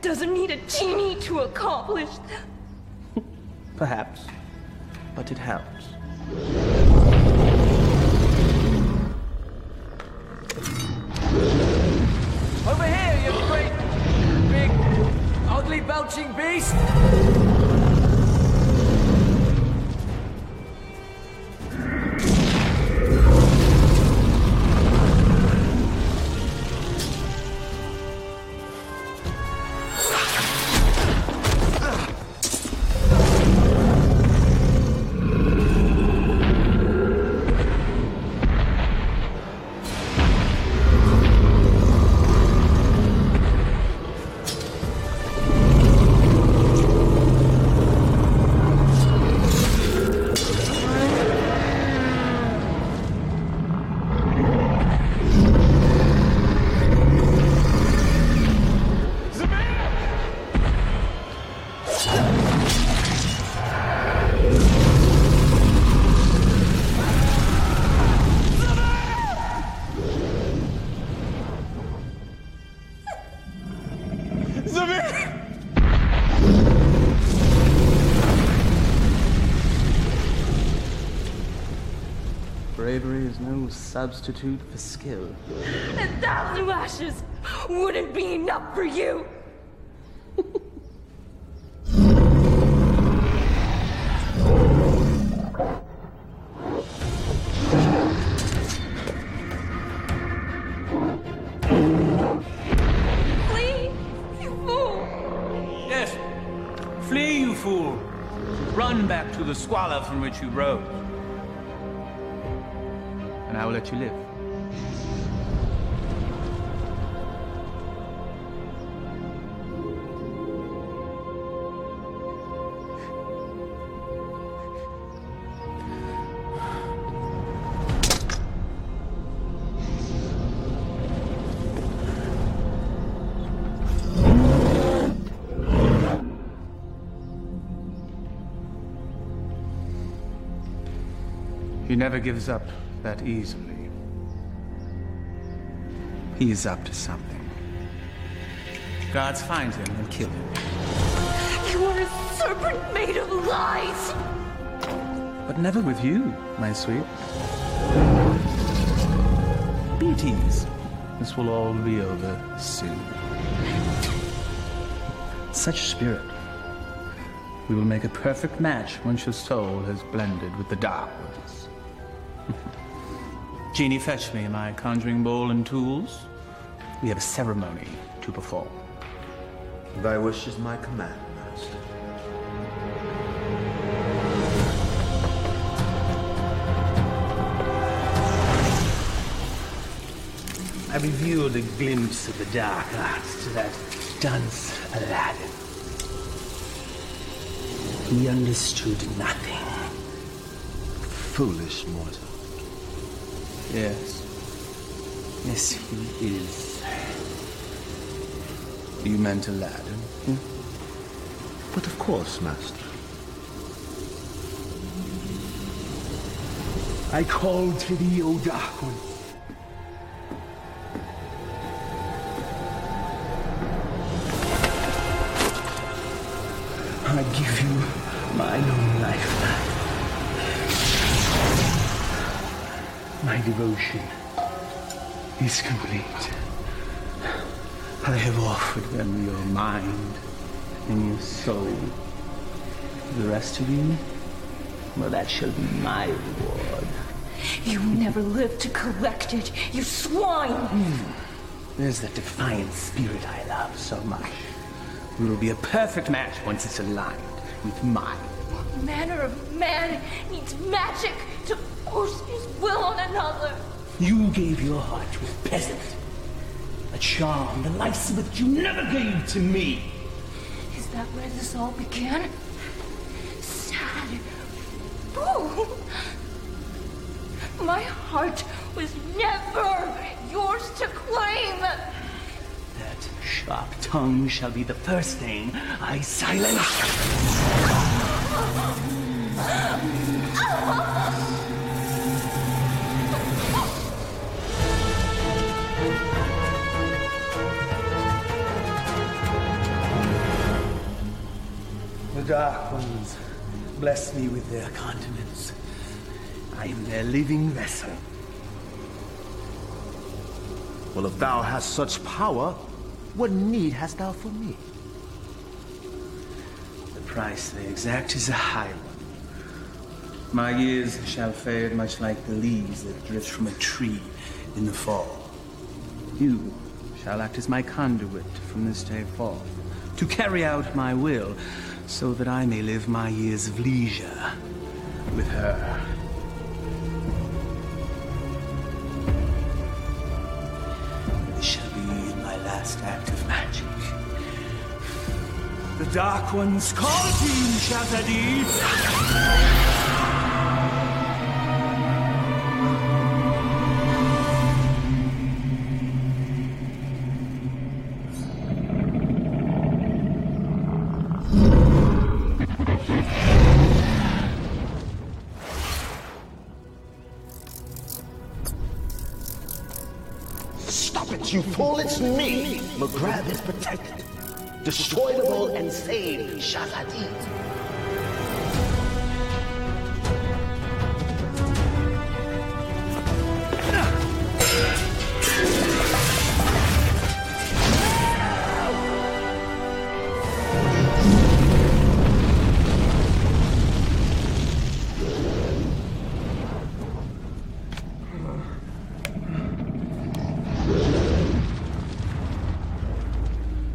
doesn't need a genie to accomplish that. Perhaps, but it helps. Over here, you great, big, ugly belching beast! Bravery is no substitute for skill. 1,000 lashes wouldn't be enough for you. Flee, you fool! Yes. Flee, you fool. Run back to the squalor from which you rose. And I will let you live. He never gives up that easily. He's up to something. Guards find him and kill him. You are a serpent made of lies! But never with you, my sweet. Be at ease. This will all be over soon. Such spirit. We will make a perfect match once your soul has blended with the dark ones. Genie, fetch me my conjuring bowl and tools. We have a ceremony to perform. Thy wish is my command, master. I revealed a glimpse of the dark arts to that dunce Aladdin. He understood nothing. Foolish mortal. Yes. Yes, he is. You meant Aladdin? But of course, Master. I call to thee, O Dark One. I give you my own lifeline. My devotion is complete. I have offered them your mind and your soul. The rest of you, well, that shall be my reward. You never lived to collect it, you swine! There's that defiant spirit I love so much. We will be a perfect match once it's aligned with mine. What manner of man needs magic to force his will on another? You gave your heart to a peasant. A charm the likes of which you never gave to me. Is that where this all began? Sad fool! My heart was never yours to claim! That sharp tongue shall be the first thing I silence. The Dark Ones bless me with their continence. I am their living vessel. Well, if thou hast such power, what need hast thou for me? The price they exact is a high one. My years shall fade much like the leaves that drift from a tree in the fall. You shall act as my conduit from this day forth, to carry out my will, so that I may live my years of leisure with her. This shall be my last act of magic. The Dark Ones call to you, Shazadi! Stop it, you fool! It's me! McGrath is protected. Destroy them all and save Shazadi.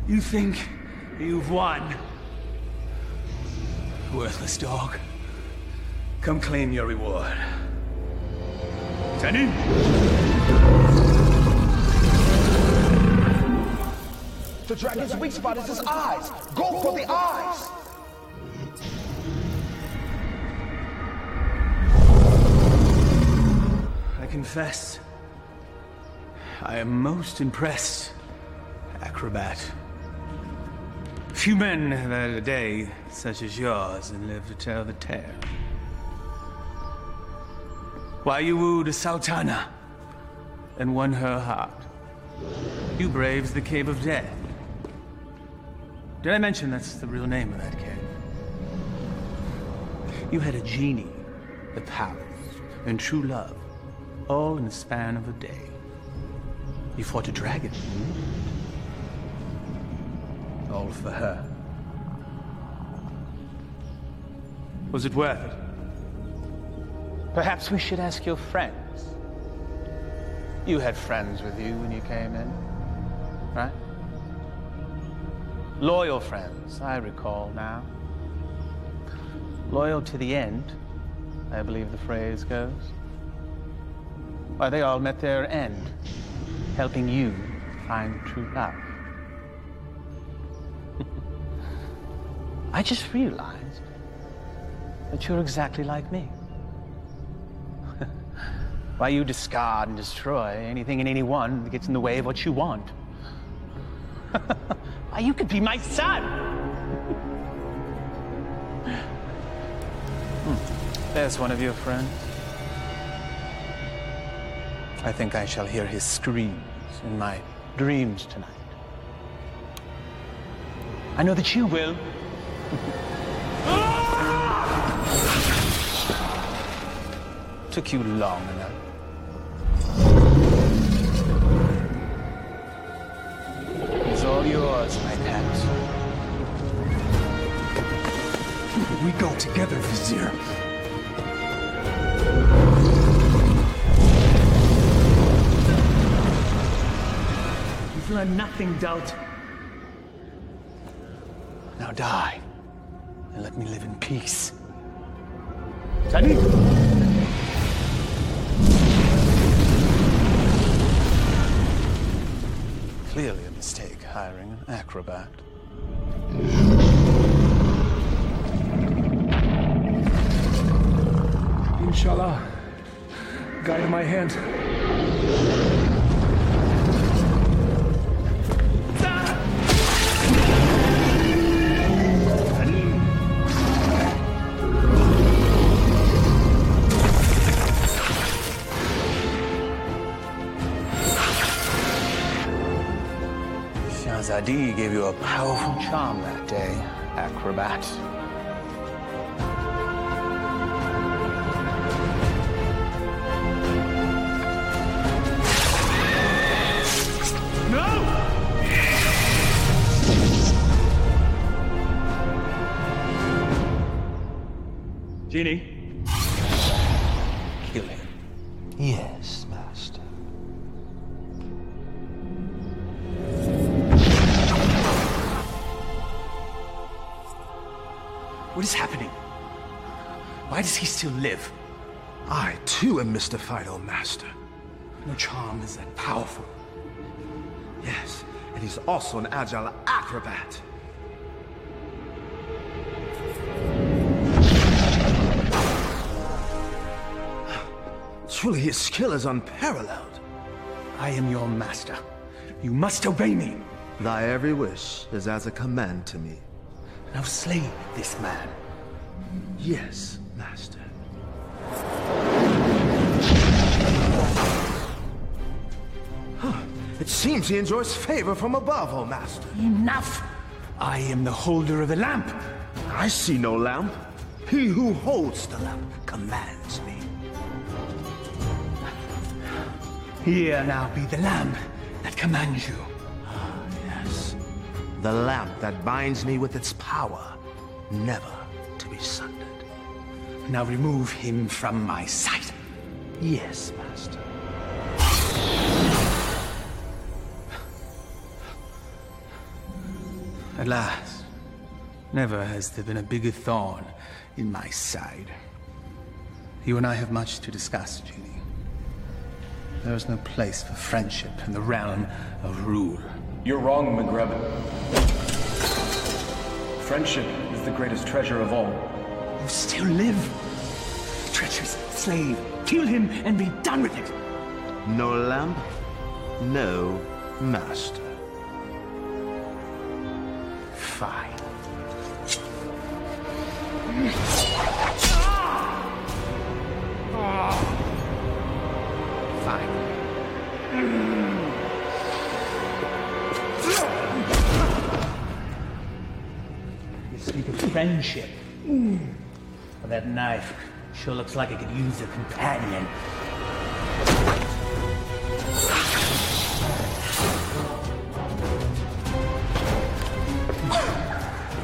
You think you've won? Worthless dog. Come claim your reward. Tenny? The dragon's weak spot is his eyes. Go for the eyes. I confess, I am most impressed, acrobat. Few men have had a day such as yours and live to tell the tale. Why you wooed a sultana and won her heart. You braved the Cave of Death. Did I mention that's the real name of that cave? You had a genie, a palace, and true love, all in the span of a day. You fought a dragon. All for her. Was it worth it? Perhaps we should ask your friends. You had friends with you when you came in, right? Loyal friends, I recall now. Loyal to the end, I believe the phrase goes. Why, they all met their end, helping you find true love. I just realized that you're exactly like me. Why you discard and destroy anything and anyone that gets in the way of what you want? Why, you could be my son! There's one of your friends. I think I shall hear his screams in my dreams tonight. I know that you will. Took you long enough. It's all yours, my pet. We go together, Vizier. You've learned nothing, Doubt. Now die, and let me live in peace. Sadi! Clearly a mistake hiring an acrobat. Inshallah. Guide my hand. Zadi gave you a powerful charm that day, acrobat. No! Genie. Kill him. Yes, Master. What is happening? Why does he still live? I, too, am mystified, O Master. No charm is that powerful. Yes, and he's also an agile acrobat. Truly, his skill is unparalleled. I am your master. You must obey me. Thy every wish is as a command to me. Now slay this man. Yes, Master. It seems he enjoys favor from above, O Master. Enough! I am the holder of the lamp. I see no lamp. He who holds the lamp commands me. Here now be the lamp that commands you. Yes. The lamp that binds me with its power, never to be sundered. Now remove him from my sight. Yes, Master. Alas, never has there been a bigger thorn in my side. You and I have much to discuss, Genie. There is no place for friendship in the realm of rule. You're wrong, McGreb. Friendship is the greatest treasure of all. You still live. Treacherous slave. Kill him and be done with it. No lamp, no master. Fine. Fine. You speak of friendship. Well, that knife sure looks like it could use a companion.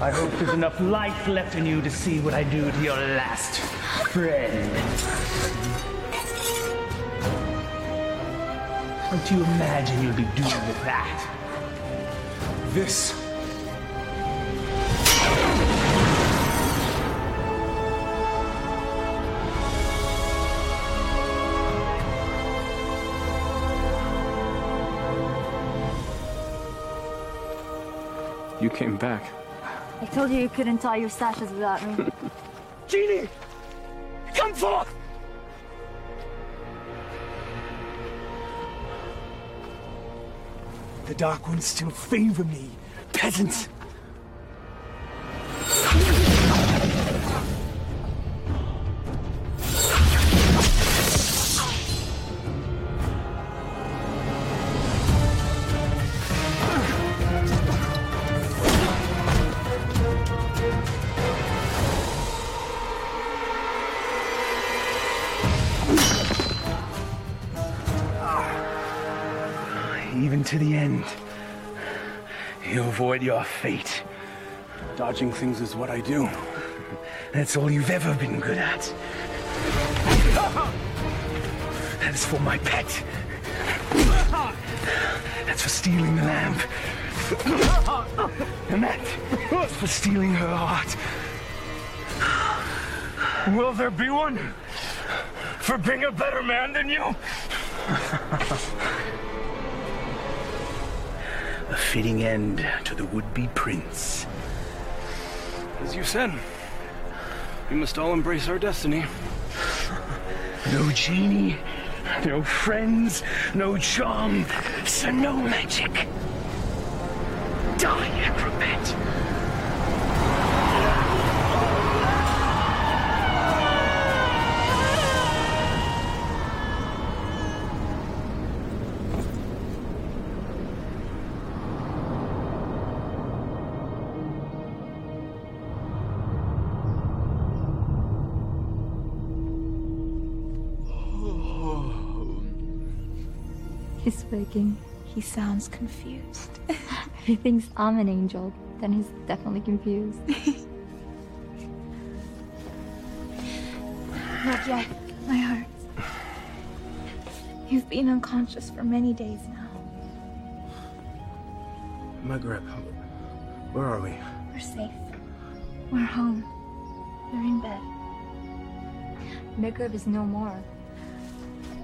I hope there's enough life left in you to see what I do to your last friend. What do you imagine you'll be doing with that? This. You came back. I told you couldn't tie your sashes without me. Genie! Come forth! The Dark Ones still favor me, peasants. Even to the end, you avoid your fate. Dodging things is what I do. That's all you've ever been good at. That is for my pet. That's for stealing the lamp. And that's for stealing her heart. Will there be one for being a better man than you? A fitting end to the would-be prince. As you said, we must all embrace our destiny. No genie, no friends, no charm, so no magic. Die, acrobat! He's waking. He sounds confused. He thinks I'm an angel. Then he's definitely confused. Not yet. My heart. You've been unconscious for many days now. Maghreb, where are we? We're safe. We're home. We're in bed. Maghreb is no more.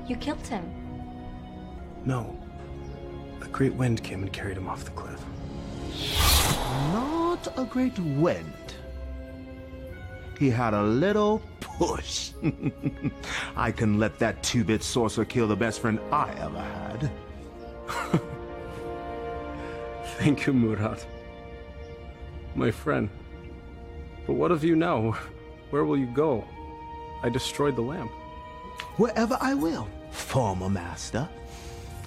You killed him. No. A great wind came and carried him off the cliff. Not a great wind. He had a little push. I can let that two-bit sorcerer kill the best friend I ever had. Thank you, Murad. My friend. But what of you now? Where will you go? I destroyed the lamp. Wherever I will, former master.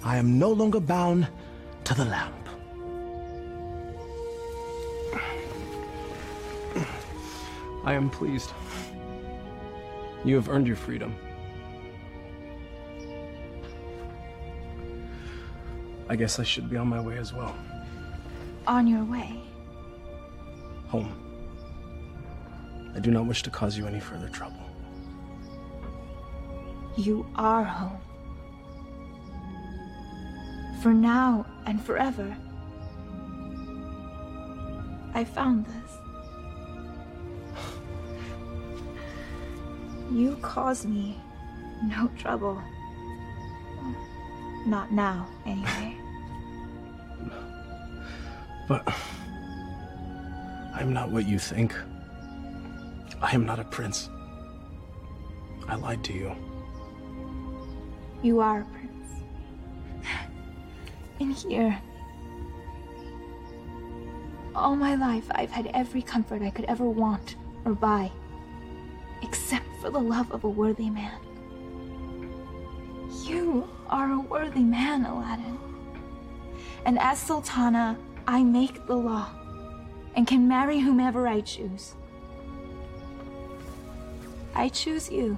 I am no longer bound to the lamp. I am pleased. You have earned your freedom. I guess I should be on my way as well. On your way. Home. I do not wish to cause you any further trouble. You are home. For now and forever. I found this. You cause me no trouble. Not now, anyway. But I'm not what you think. I am not a prince. I lied to you. You are a prince. In here. All my life, I've had every comfort I could ever want or buy. Except for the love of a worthy man. You are a worthy man, Aladdin. And as Sultana, I make the law and can marry whomever I choose. I choose you.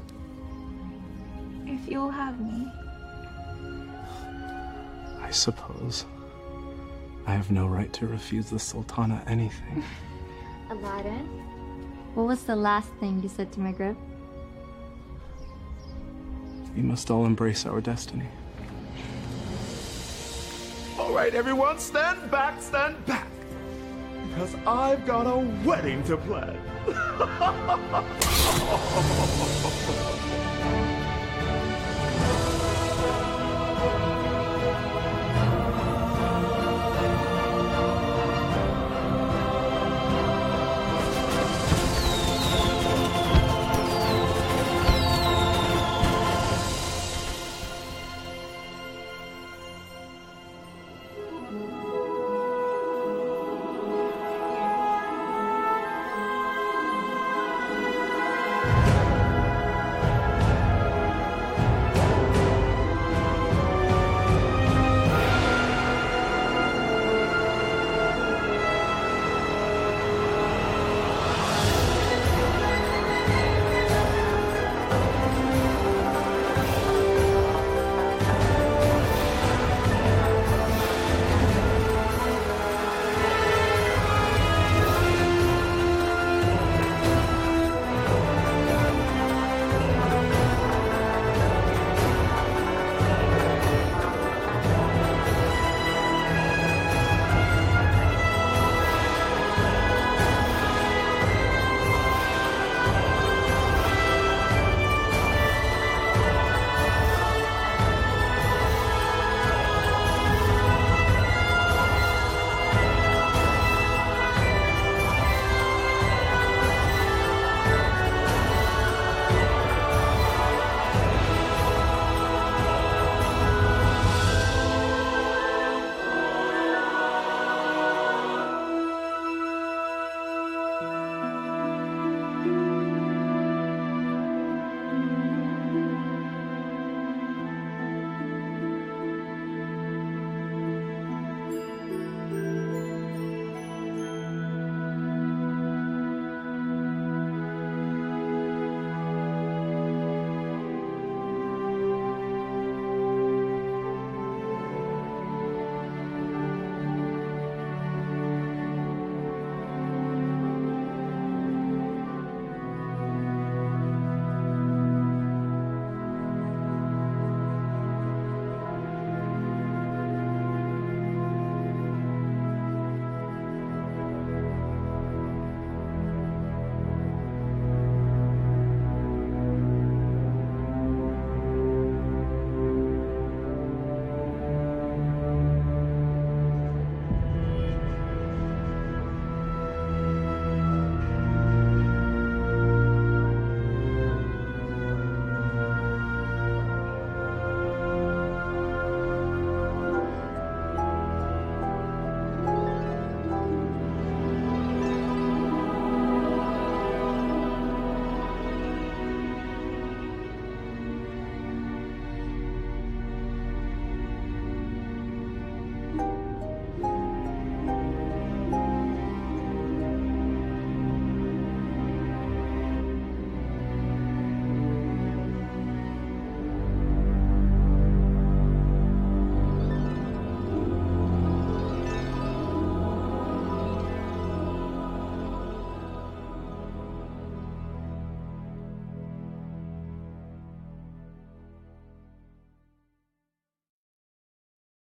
If you'll have me. I suppose I have no right to refuse the Sultana anything. Aladdin, what was the last thing you said to Maghreb? We must all embrace our destiny. All right, everyone, stand back, because I've got a wedding to plan.